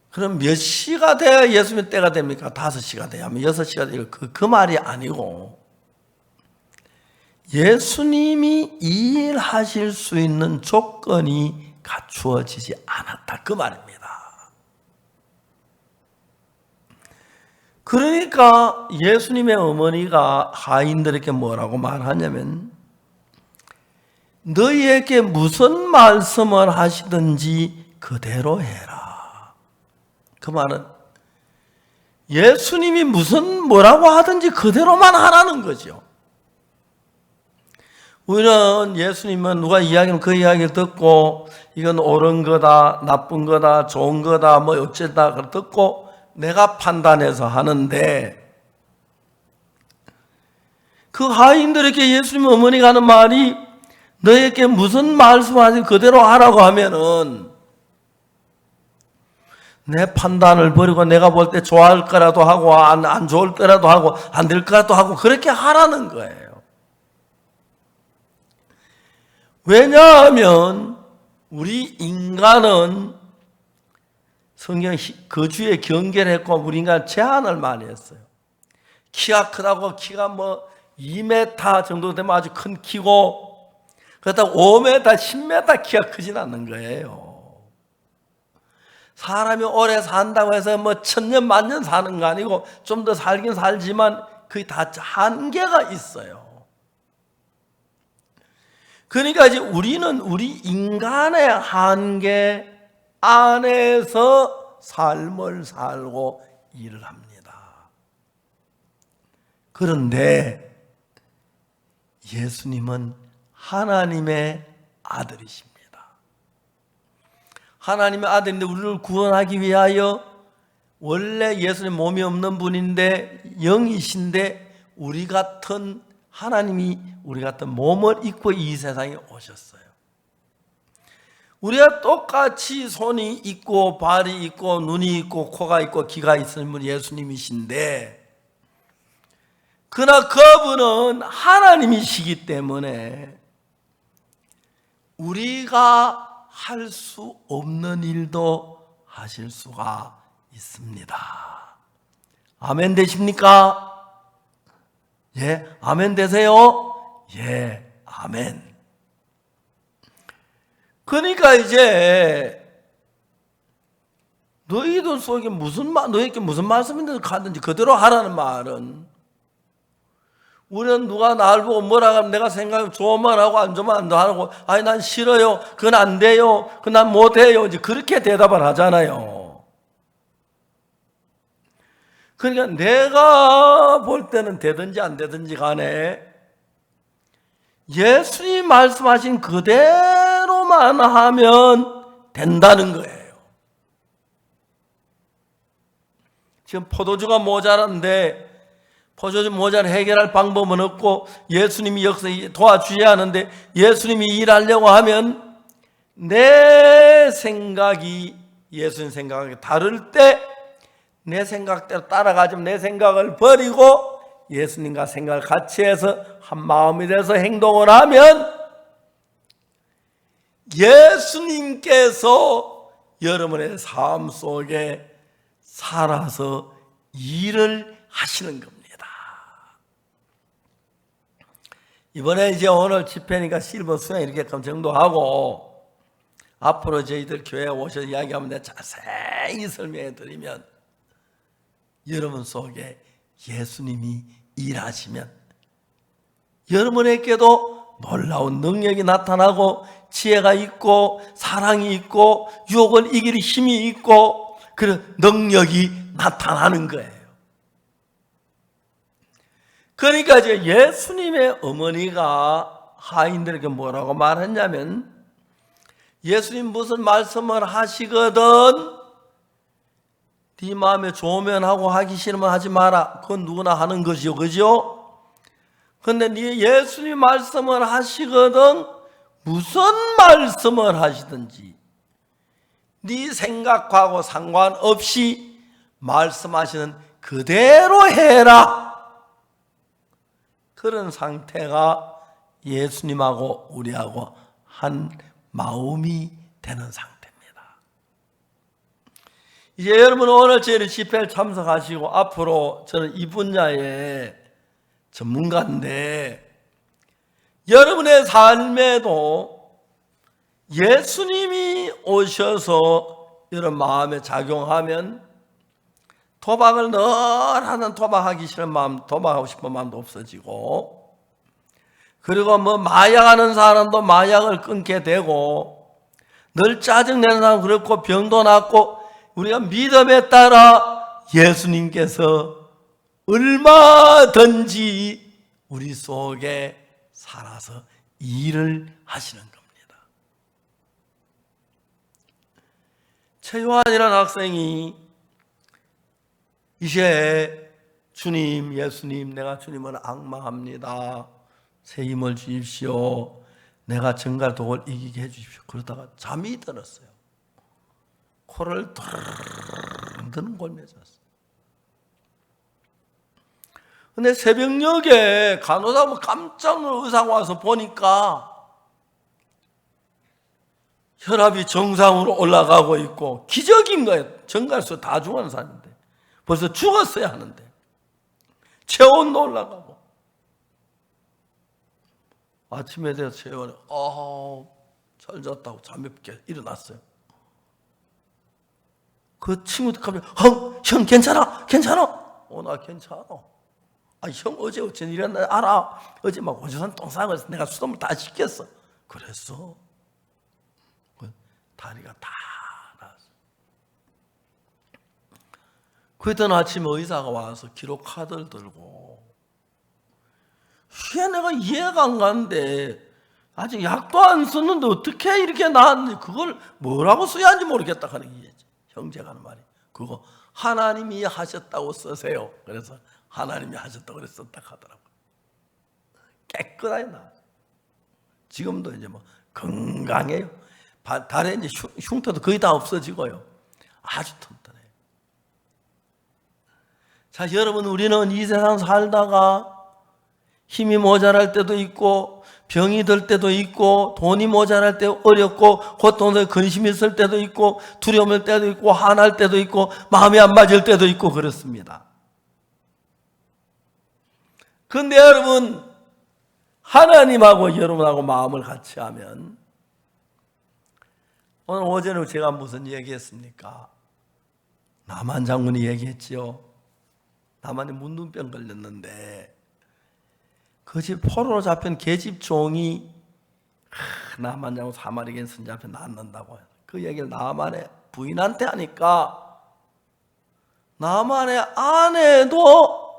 그럼 몇 시가 돼야 예수님의 때가 됩니까? 5시가 돼야 하면 6시가 돼야, 그 말이 아니고 예수님이 이 일 하실 수 있는 조건이 갖추어지지 않았다, 그 말입니다. 그러니까 예수님의 어머니가 하인들에게 뭐라고 말하냐면 너희에게 무슨 말씀을 하시든지 그대로 해라. 그 말은 예수님이 뭐라고 하든지 그대로만 하라는 거죠. 우리는 예수님은 누가 이야기하면 그 이야기를 듣고 이건 옳은 거다, 나쁜 거다, 좋은 거다, 뭐 어쩌다 듣고 내가 판단해서 하는데 그 하인들에게 예수님 어머니가 하는 말이 너에게 무슨 말씀하지 그대로 하라고 하면은 내 판단을 버리고 내가 볼 때 좋아할 거라도 하고 안 좋을 거라도 하고 안 될 거라도 하고 그렇게 하라는 거예요. 왜냐하면 우리 인간은 성경 그 주에 경계를 했고 우리 인간 제한을 많이 했어요. 키가 크다고 키가 뭐 2m 정도 되면 아주 큰 키고 그렇다고 5m, 10m 키가 크진 않는 거예요. 사람이 오래 산다고 해서 뭐 1000년, 만년 사는 거 아니고 좀 더 살긴 살지만 그게 다 한계가 있어요. 그러니까 이제 우리는 우리 인간의 한계 안에서 삶을 살고 일을 합니다. 그런데 예수님은 하나님의 아들이십니다. 하나님의 아들인데 우리를 구원하기 위하여 원래 예수님 몸이 없는 분인데 영이신데 우리 같은 하나님이 우리 같은 몸을 입고 이 세상에 오셨어요. 우리가 똑같이 손이 있고 발이 있고 눈이 있고 코가 있고 귀가 있는 분 예수님이신데 그러나 그분은 하나님이시기 때문에 우리가 할 수 없는 일도 하실 수가 있습니다. 아멘 되십니까? 예, 아멘 되세요? 예, 아멘. 그러니까 이제 너희들 속에 너희에게 무슨 말씀인지 가든지 그대로 하라는 말은 우리는 누가 나를 보고 뭐라 하면 내가 생각하면 좋은 말 하고 안 좋은 말 안 하고 아니 난 싫어요. 그건 안 돼요. 그건 난 못해요. 이제 그렇게 대답을 하잖아요. 그러니까 내가 볼 때는 되든지 안 되든지 간에 예수님 말씀하신 그대로만 하면 된다는 거예요. 지금 포도주가 모자란데 포도주 모자를 해결할 방법은 없고 예수님이 역시 도와주셔야 하는데 예수님이 일하려고 하면 내 생각이 예수님 생각이 다를 때 내 생각대로 따라가지만 내 생각을 버리고 예수님과 생각을 같이 해서 한 마음이 돼서 행동을 하면 예수님께서 여러분의 삶 속에 살아서 일을 하시는 겁니다. 이번에 이제 오늘 집회니까 실버 수행 이렇게 정도하고 앞으로 저희들 교회에 오셔서 이야기하면 내가 자세히 설명해 드리면 여러분 속에 예수님이 일하시면 여러분에게도 놀라운 능력이 나타나고 지혜가 있고 사랑이 있고 유혹을 이길 힘이 있고 그런 능력이 나타나는 거예요. 그러니까 이제 예수님의 어머니가 하인들에게 뭐라고 말했냐면 예수님 무슨 말씀을 하시거든 네 마음에 좋으면 하고 하기 싫으면 하지 마라. 그건 누구나 하는 것이요. 그죠? 근데 네 예수님 말씀을 하시거든 무슨 말씀을 하시든지 네 생각하고 상관없이 말씀하시는 그대로 해라. 그런 상태가 예수님하고 우리하고 한 마음이 되는 상태입니다. 이제 여러분 오늘 저희 집회를 참석하시고 앞으로 저는 이 분야의 전문가인데 여러분의 삶에도 예수님이 오셔서 여러분 마음에 작용하면 도박을 늘 하는 도박하기 싫은 마음, 도박하고 싶은 마음도 없어지고, 그리고 뭐 마약하는 사람도 마약을 끊게 되고, 늘 짜증내는 사람 그렇고 병도 낫고, 우리가 믿음에 따라 예수님께서 얼마든지 우리 속에 살아서 일을 하시는 겁니다. 최요한이라는 학생이 이제 주님, 예수님, 내가 주님을 앙망합니다. 새 힘을 주십시오. 내가 정갈 독을 이기게 해주십시오. 그러다가 잠이 들었어요. 코를 드는 골매 잤어요. 근데 새벽녘에 간호사가 깜짝 놀라 의사가 와서 보니까 혈압이 정상으로 올라가고 있고, 기적인 거예요. 정갈수 다 죽은 사람인데 벌써 죽었어야 하는데 체온도 올라가고. 아침에 돼서 체온이 잘 잤다고 잠이 깨 일어났어요. 그 친구들 갑자기 형 괜찮아? 나 괜찮아. 형 어제 어쩐 일이었나 알아? 어제 막 오줌 똥 싸고 내가 수돗물 다 씻겼어. 그랬어? 다리가 다 나왔어. 그랬던 아침에 의사가 와서 기록 카드를 들고, 내가 이해가 안 가는데 아직 약도 안 썼는데 어떻게 이렇게 나왔는지 그걸 뭐라고 써야 하는지 모르겠다 하는 게 형제가 하는 말이, 그거 하나님이 하셨다고 쓰세요. 그래서 하나님이 하셨다고 그래서 썼다 하더라고요. 깨끗하게 나왔어요. 지금도 이제 뭐 건강해요. 다리에 이제 흉터도 거의 다 없어지고요. 아주 튼튼해요. 자, 여러분, 우리는 이 세상 살다가 힘이 모자랄 때도 있고, 병이 들 때도 있고, 돈이 모자랄 때 어렵고, 고통에 근심이 있을 때도 있고, 두려움일 때도 있고, 화날 때도 있고, 마음이 안 맞을 때도 있고 그렇습니다. 그런데 여러분, 하나님하고 여러분하고 마음을 같이 하면, 오늘 오전에 제가 무슨 얘기했습니까? 나만 장군이 얘기했지요. 나만이 문둥병 걸렸는데 그 집 포로로 잡힌 계집 종이 나만 장군 사마리아인 선지 앞에 낳는다고 해요. 그 얘기를 나만의 부인한테 하니까 나만의 아내도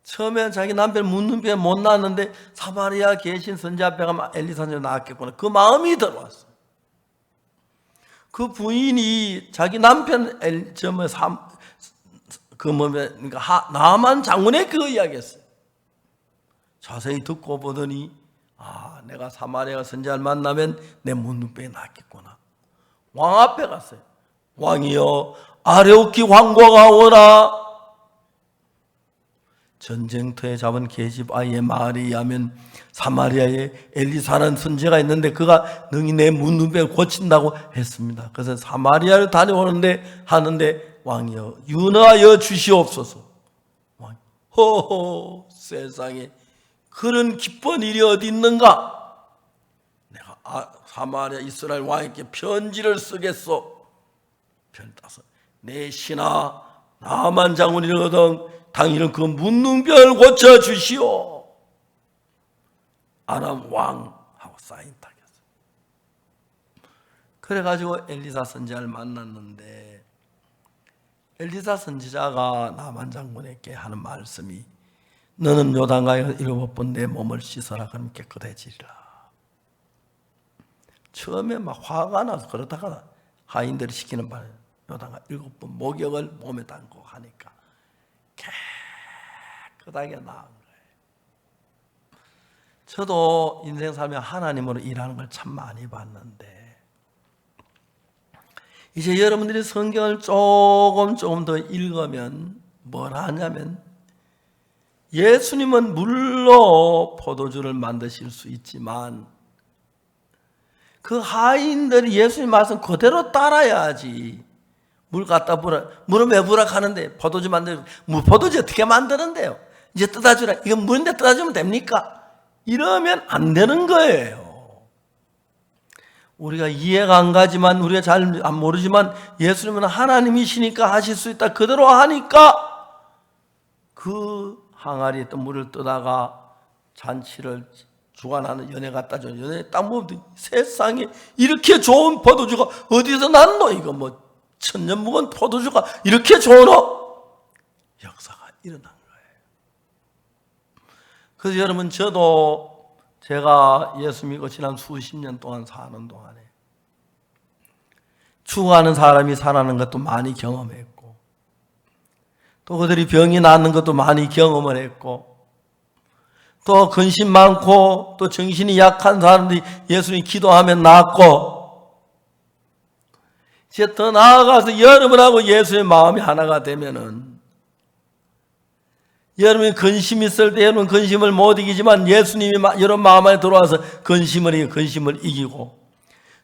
처음에 자기 남편 문둥병에 못 낳았는데 사마리아 계신 선지 앞에 가면 엘리사 선지가 낳았겠구나, 그 마음이 들어왔어요. 그 부인이 자기 남편 그러니까 나만 장군의 그 이야기했어요. 자세히 듣고 보더니 내가 사마리아 선지자를 만나면 내 문둥병이 낫겠구나. 왕 앞에 갔어요. 왕이여, 아레오키 왕고가 오라. 전쟁터에 잡은 계집 아이의 말에 의하면 사마리아에 엘리사라는 선지자가 있는데 그가 능히 내 문둥병을 고친다고 했습니다. 그래서 사마리아를 다녀오는데 하는데 왕이여 윤하여 주시옵소서. 허허, 세상에 그런 기쁜 일이 어디 있는가? 내가 사마리아 이스라엘 왕에게 편지를 쓰겠소. 편 따서 내 신하 나만 장군이거든 당신은 그 문둥병을 고쳐주시오. 아람 왕하고 사인 타겠어요. 그래가지고 엘리사 선지자를 만났는데 엘리사 선지자가 나만 장군에게 하는 말씀이 너는 요단강에 7번 내 몸을 씻어라 그러면 깨끗해지리라. 처음에 막 화가 나서 그러다가 하인들이 시키는 바에 요단강 7번 목욕을 몸에 담고 하니까 깨끗하게 나은 거예요. 저도 인생 살며 하나님으로 일하는 걸 참 많이 봤는데 이제 여러분들이 성경을 조금 더 읽으면 뭘 하냐면 예수님은 물로 포도주를 만드실 수 있지만 그 하인들이 예수님 말씀 그대로 따라야지. 물 갖다 부라. 물은 왜 부라 하는데 포도주 만들 포도주 어떻게 만드는데요? 이제 뜯어주라. 이건 물인데 뜯어주면 됩니까? 이러면 안 되는 거예요. 우리가 이해가 안 가지만, 우리가 잘 모르지만 예수님은 하나님이시니까 하실 수 있다. 그대로 하니까 그 항아리에 있던 물을 떠다가 잔치를 주관하는 연회 갖다 줘. 연회 딱 보면 세상에 이렇게 좋은 포도주가 어디서 났노? 이거 뭐 천년 묵은 포도주가 이렇게 좋노? 역사가 일어난 거예요. 그래서 여러분, 저도 제가 예수 믿고 지난 수십 년 동안 사는 동안에 죽어가는 사람이 살아나는 것도 많이 경험했고, 또 그들이 병이 낫는 것도 많이 경험을 했고, 또 근심 많고 또 정신이 약한 사람들이 예수님 기도하면 낫고, 이제 더 나아가서 여러분하고 예수의 마음이 하나가 되면은, 여러분이 근심 있을 때 여러분 근심을 못 이기지만 예수님이 여러분 마음 안에 들어와서 근심을 이기고,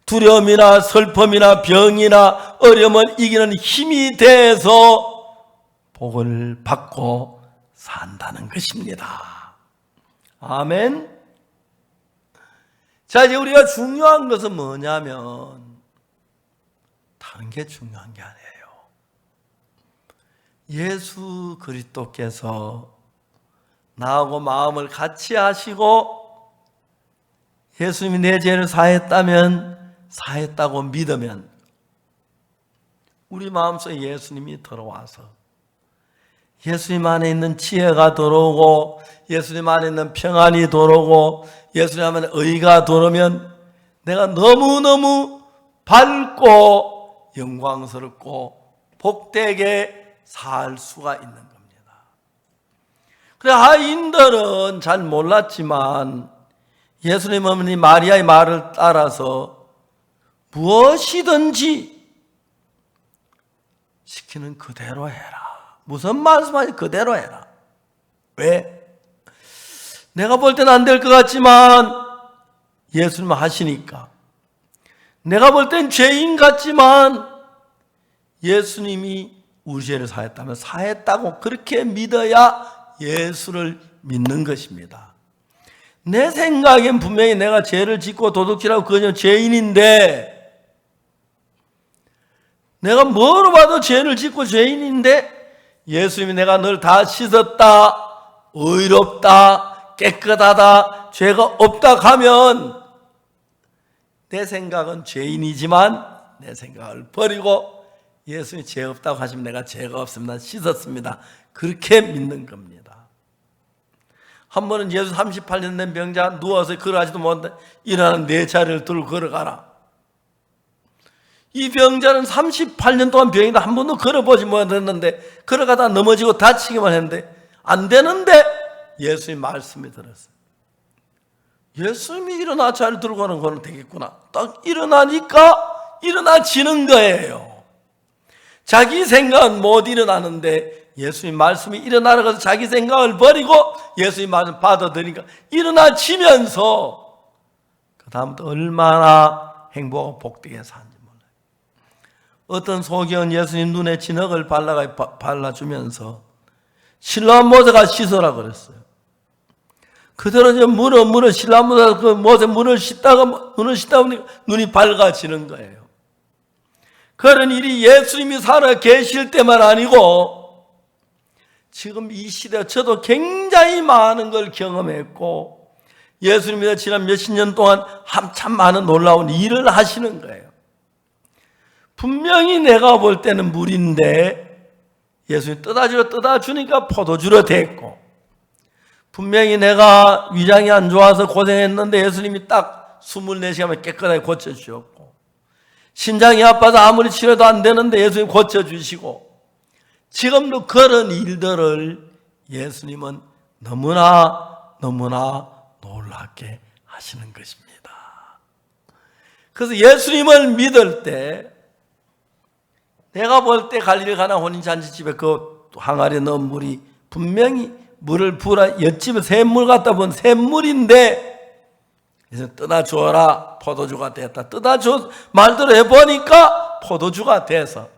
두려움이나 슬픔이나 병이나 어려움을 이기는 힘이 돼서 복을 받고 산다는 것입니다. 아멘. 자, 이제 우리가 중요한 것은 뭐냐면, 다른 게 중요한 게 아니에요. 예수 그리스도께서 나하고 마음을 같이 하시고 예수님이 내 죄를 사했다고 믿으면 우리 마음속에 예수님이 들어와서 예수님 안에 있는 지혜가 들어오고, 예수님 안에 있는 평안이 들어오고, 예수님 안에 의가 들어오면 내가 너무너무 밝고 영광스럽고 복되게 살 수가 있는 겁니다. 그래, 하인들은 잘 몰랐지만 예수님 어머니 마리아의 말을 따라서 무엇이든지 시키는 그대로 해라. 무슨 말씀하지? 그대로 해라. 왜? 내가 볼 때는 안 될 것 같지만 예수님 하시니까, 내가 볼 땐 죄인 같지만 예수님이 우리 죄를 사했다면 사했다고 그렇게 믿어야 예수를 믿는 것입니다. 내 생각엔 분명히 내가 죄를 짓고 도둑질하고 그저 죄인인데, 내가 뭐로 봐도 죄를 짓고 죄인인데 예수님이 내가 널 다 씻었다, 의롭다, 깨끗하다, 죄가 없다 하면 내 생각은 죄인이지만 내 생각을 버리고 예수님이 죄 없다고 하시면 내가 죄가 없습니다, 씻었습니다, 그렇게 믿는 겁니다. 한 번은 예수 38년 된 병자 누워서 걸어가지도 못한다, 일어나는 네 자리를 들고 걸어가라. 이 병자는 38년 동안 병이다 한 번도 걸어보지 못했는데 걸어가다 넘어지고 다치기만 했는데 안 되는데 예수님 말씀이 들었어요. 예수님이 일어나 자리를 들고 가는 거는 되겠구나. 딱 일어나니까 일어나지는 거예요. 자기 생각은 못 일어나는데 예수님 말씀이 일어나라고 해서 자기 생각을 버리고 예수님 말씀 받아들이니까 일어나지면서 그 다음부터 얼마나 행복하고 복되게 사는지 몰라요. 어떤 소경은 예수님 눈에 진흙을 발라주면서 실로암 모세가 씻어라 그랬어요. 그대로 이제 물어 실로암 모세가 그 모세 눈을 씻다 보니까 눈이 밝아지는 거예요. 그런 일이 예수님이 살아 계실 때만 아니고 지금 이 시대 저도 굉장히 많은 걸 경험했고 예수님이 지난 몇십 년 동안 한참 많은 놀라운 일을 하시는 거예요. 분명히 내가 볼 때는 물인데 예수님이 떠다주니까 포도주로 됐고, 분명히 내가 위장이 안 좋아서 고생했는데 예수님이 딱 24시간에 깨끗하게 고쳐주셨고, 신장이 아파서 아무리 치료도 안 되는데 예수님이 고쳐주시고, 지금도 그런 일들을 예수님은 너무나 놀랍게 하시는 것입니다. 그래서 예수님을 믿을 때 내가 볼 때 갈릴리 가나 혼인잔치집에 그 항아리에 넣은 물이 분명히 물을 부으라 엿집에 샘물 갖다 본 샘물인데 그래서 떠다주어라 포도주가 됐다. 떠다줘 말대로 해보니까 포도주가 돼서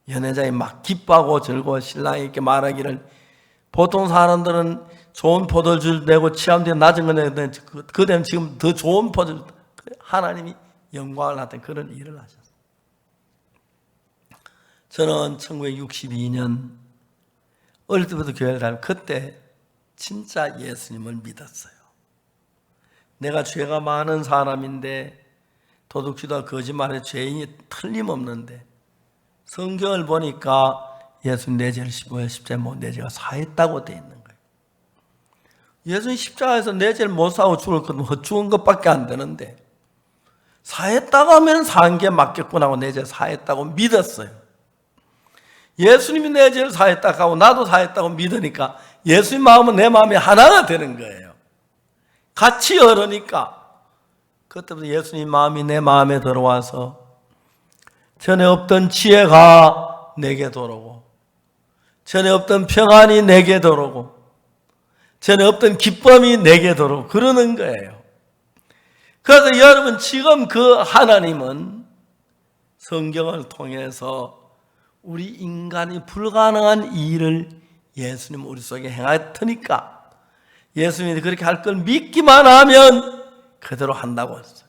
연회장이 막 기뻐하고 즐거워 신랑이 이렇게 말하기를, 보통 사람들은 좋은 포도주를 내고 취함되어 낮은 거 내는데 그대는 지금 더 좋은 포도주, 하나님이 영광을 나타낸 그런 일을 하셨어요. 저는 1962년 어릴 때부터 교회를 다니고 그때 진짜 예수님을 믿었어요. 내가 죄가 많은 사람인데 도둑질과 거짓말에 죄인이 틀림없는데 성경을 보니까 예수님 내 죄를 15회 십자가에 못 내 죄가 사했다고 되어 있는 거예요. 예수님 십자가에서 내 죄를 못 사고 죽을 것 죽은 것밖에 안 되는데 사했다고 하면 산 게 맞겠구나 하고 내 죄 사했다고 믿었어요. 예수님이 내 죄를 사했다고 하고 나도 사했다고 믿으니까 예수님 마음은 내 마음이 하나가 되는 거예요. 같이 열으니까 그때부터 예수님 마음이 내 마음에 들어와서 전에 없던 지혜가 내게 들어오고 전에 없던 평안이 내게 들어오고 전에 없던 기쁨이 내게 들어오고 그러는 거예요. 그래서 여러분 지금 그 하나님은 성경을 통해서 우리 인간이 불가능한 일을 예수님 우리 속에 행하였으니까 예수님이 그렇게 할 걸 믿기만 하면 그대로 한다고 했어요.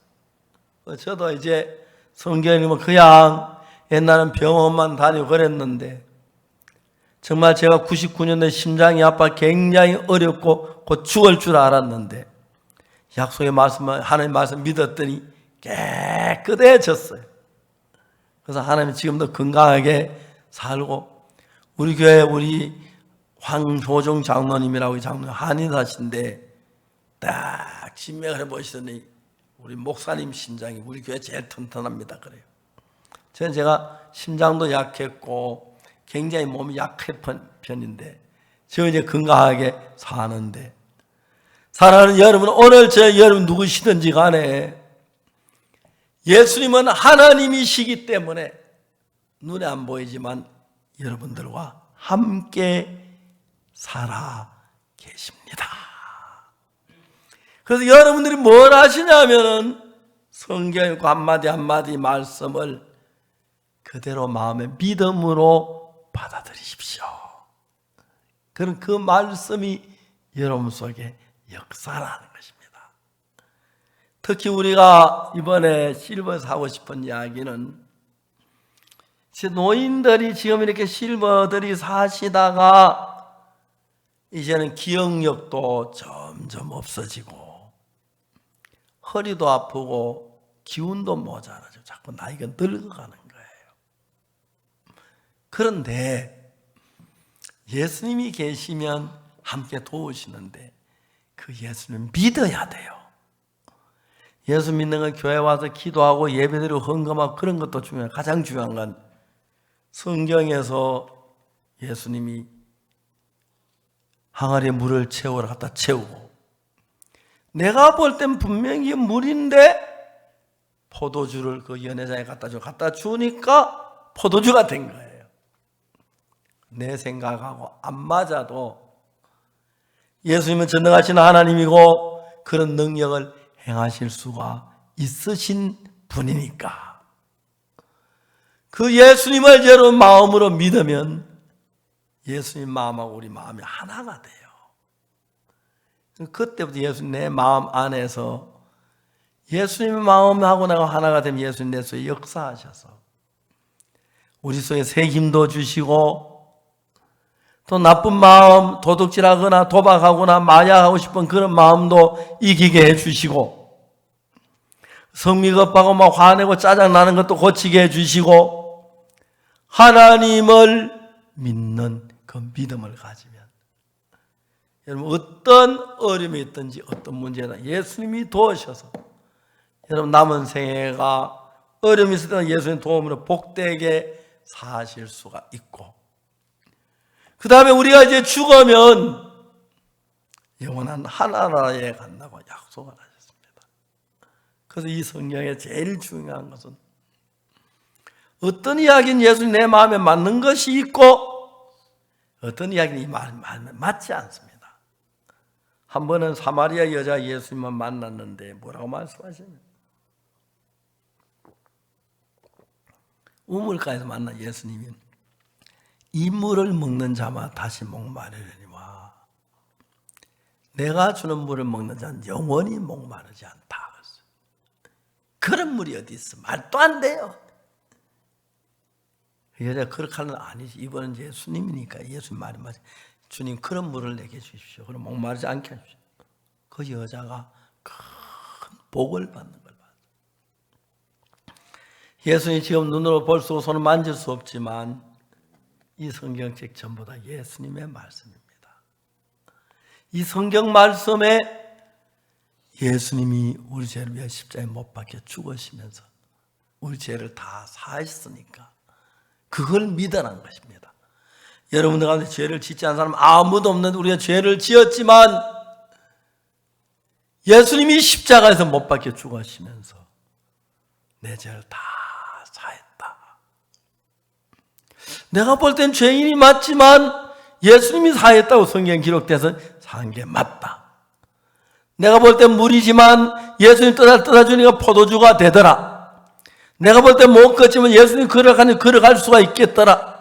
저도 이제 성경 읽으면 그냥 옛날엔 병원만 다니고 그랬는데 정말 제가 99년도에 심장이 아파 굉장히 어렵고 곧 죽을 줄 알았는데 약속의 말씀을 하나님 말씀 믿었더니 깨끗해졌어요. 그래서 하나님이 지금도 건강하게 살고 우리 교회 우리 황효종 장로님이라고 장로님 한의사신데 딱 진맥을 해보시더니 우리 목사님 심장이 우리 교회 제일 튼튼합니다 그래요. 저는 제가 심장도 약했고 굉장히 몸이 약한 편인데 저 이제 건강하게 사는데 사랑하는 여러분 오늘 저 여러분 누구시든지 간에 예수님은 하나님이시기 때문에 눈에 안 보이지만 여러분들과 함께 살아 계십니다. 그래서 여러분들이 뭘 하시냐면은 성경 읽고 한마디 한마디 말씀을 그대로 마음의 믿음으로 받아들이십시오. 그럼 그 말씀이 여러분 속에 역사라는 것입니다. 특히 우리가 이번에 실버에서 하고 싶은 이야기는 노인들이 지금 이렇게 실버들이 사시다가 이제는 기억력도 점점 없어지고 허리도 아프고 기운도 모자라죠. 자꾸 나이가 늙어가는 거예요. 그런데 예수님이 계시면 함께 도우시는데 그 예수님 믿어야 돼요. 예수 믿는 건 교회 와서 기도하고 예배드리고 헌금하고 그런 것도 중요해요. 가장 중요한 건 성경에서 예수님이 항아리에 물을 채우러 갖다 채우고 내가 볼 땐 분명히 물인데 포도주를 그 연회장에 갖다 주니까 포도주가 된 거예요. 내 생각하고 안 맞아도 예수님은 전능하신 하나님이고 그런 능력을 행하실 수가 있으신 분이니까 그 예수님을 여러분 마음으로 믿으면 예수님 마음하고 우리 마음이 하나가 돼요. 그때부터 예수님 내 마음 안에서 예수님의 마음하고 내가 하나가 되면 예수님 내 속에 역사하셔서 우리 속에 새 힘도 주시고 또 나쁜 마음 도둑질하거나 도박하거나 마약하고 싶은 그런 마음도 이기게 해주시고 성미 급하고 막 화내고 짜증나는 것도 고치게 해주시고 하나님을 믿는 그 믿음을 가지면 여러분 어떤 어려움이 있든지 어떤 문제나 예수님이 도우셔서 여러분 남은 생애가 어려움이 있을 때는 예수님 도움으로 복되게 사실 수가 있고 그 다음에 우리가 이제 죽으면 영원한 하나나라에 간다고 약속을 하셨습니다. 그래서 이 성경에 제일 중요한 것은 어떤 이야기는 예수님 내 마음에 맞는 것이 있고 어떤 이야기는 이 마음에 맞지 않습니다. 한 번은 사마리아 여자 예수님을 만났는데 뭐라고 말씀하시냐면 우물가에서 만난 예수님이 이 물을 먹는 자마다 다시 목마르려니와 내가 주는 물을 먹는 자는 영원히 목마르지 않다. 그런 물이 어디 있어? 말도 안 돼요. 여자가 그렇게 하는 건 아니지. 이번은 예수님이니까 예수님 말이 맞아. 주님 그런 물을 내게 주십시오. 그럼 목마르지 않게 하십시오. 그 여자가 큰 복을 받는 걸 받아요. 예수님 지금 눈으로 볼 수 없고 손을 만질 수 없지만 이 성경책 전부 다 예수님의 말씀입니다. 이 성경 말씀에 예수님이 우리 죄를 위해 십자가에 못 박혀 죽으시면서 우리 죄를 다 사했으니까 그걸 믿으라는 것입니다. 여러분들 가운데 죄를 짓지 않은 사람 아무도 없는데 우리가 죄를 지었지만 예수님이 십자가에서 못 박혀 죽으시면서 내 죄를 다 사했다. 내가 볼 땐 죄인이 맞지만 예수님이 사했다고 성경에 기록돼서 산 게 맞다. 내가 볼 땐 물이지만 예수님 떠다주니까 포도주가 되더라. 내가 볼 때 못 걷지만 예수님 걸어갈 수가 있겠더라.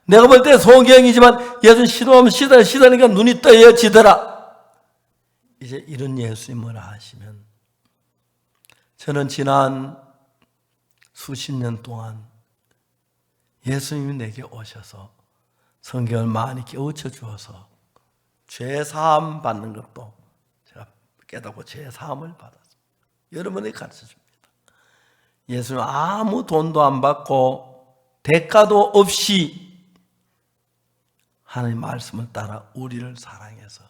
내가 볼 때 소경이지만 예수님 시도하면 시다니까 눈이 떠여지더라. 이제 이런 예수님을 아시면 저는 지난 수십 년 동안 예수님이 내게 오셔서 성경을 많이 깨우쳐 주어서 죄사함 받는 것도 제가 깨닫고 죄사함을 받았어요. 여러분이 가르쳐 줍니다. 예수님 아무 돈도 안 받고 대가도 없이 하나님 말씀을 따라 우리를 사랑해서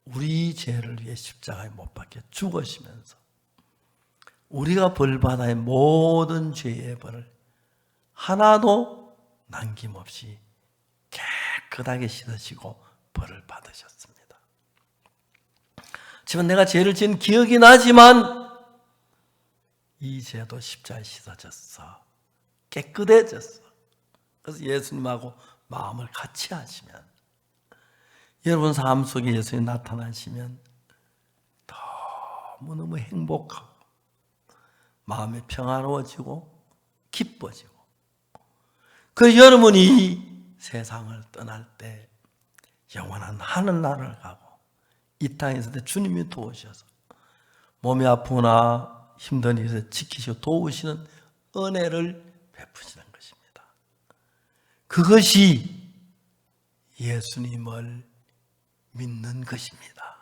우리 죄를 위해 십자가에 못 박혀 죽으시면서 우리가 벌받아야 할 모든 죄의 벌을 하나도 남김없이 깨끗하게 씻으시고 벌을 받으셨습니다. 지금 내가 죄를 지은 기억이 나지만 이 죄도 십자가에 씻어졌어. 깨끗해졌어. 그래서 예수님하고 마음을 같이 하시면 여러분 삶 속에 예수님이 나타나시면 너무너무 행복하고 마음이 평안해지고 기뻐지고 그 여러분이 세상을 떠날 때 영원한 하늘나라를 가고 이 땅에 있을 때 주님이 도우셔서 몸이 아프거나 힘든 일에서 지키시고 도우시는 은혜를 베푸시는 것입니다. 그것이 예수님을 믿는 것입니다.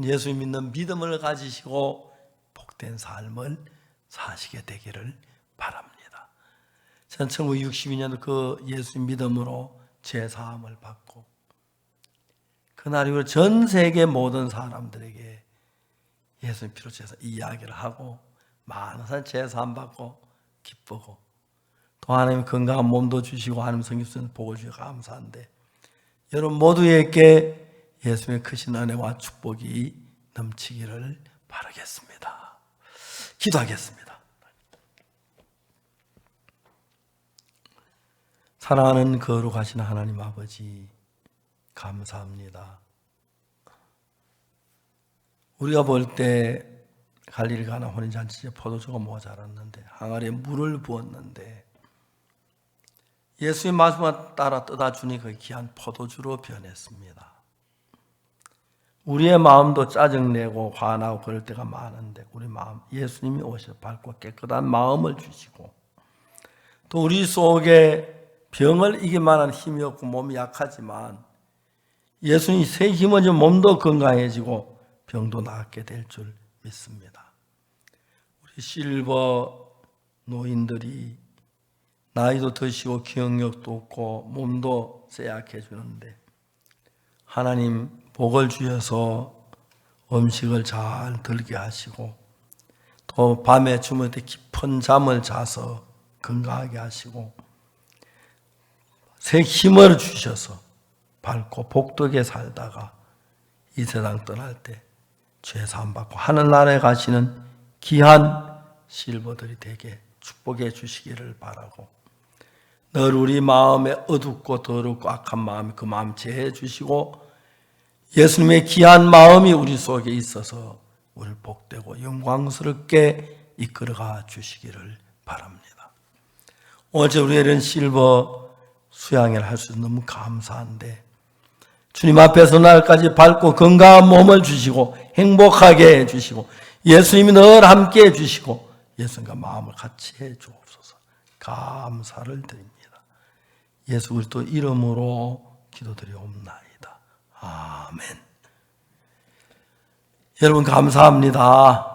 예수님 믿는 믿음을 가지시고 복된 삶을 사시게 되기를 바랍니다. 전 1962년도 그 예수님 믿음으로 죄사함을 받고 그날 이후로 전 세계 모든 사람들에게 예수님 피로 죄사 이야기를 하고 많은 사람 죄사함 받고 기쁘고 또 하나님 건강한 몸도 주시고 하나님 성령 복을 주셔서 감사한데 여러분 모두에게 예수님의 크신 은혜와 축복이 넘치기를 바라겠습니다. 기도하겠습니다. 사랑하는 거룩하신 하나님 아버지 감사합니다. 우리가 볼 때 갈릴리 가나 혼인잔치에 포도주가 모자랐는데 항아리에 물을 부었는데 예수의 말씀을 따라 떠다 주니 그 귀한 포도주로 변했습니다. 우리의 마음도 짜증내고 화나고 그럴 때가 많은데 우리 마음 예수님이 오셔서 밝고 깨끗한 마음을 주시고 또 우리 속에 병을 이길 만한 힘이 없고 몸이 약하지만 예수님이 새 힘을 주면 몸도 건강해지고 병도 낫게 될 줄 믿습니다. 우리 실버 노인들이 나이도 드시고 기억력도 없고 몸도 쇠약해지는데 하나님 복을 주셔서 음식을 잘 들게 하시고 또 밤에 주무실 때 깊은 잠을 자서 건강하게 하시고 새 힘을 주셔서 밝고 복되게 살다가 이 세상 떠날 때 죄사함 받고 하늘나라에 가시는 귀한 실버들이 되게 축복해 주시기를 바라고 늘 우리 마음에 어둡고 더럽고 악한 마음이 그 마음 제해 주시고 예수님의 귀한 마음이 우리 속에 있어서 우리를 복되고 영광스럽게 이끌어가 주시기를 바랍니다. 어제 우리가 이런 실버 수양회를 할 수 있어서 너무 감사한데 주님 앞에서 날까지 밝고 건강한 몸을 주시고 행복하게 해주시고 예수님이 늘 함께 해주시고 예수님과 마음을 같이 해주옵소서. 감사를 드립니다. 예수 그리스도 이름으로 기도드리옵나이다. 아멘. 여러분 감사합니다.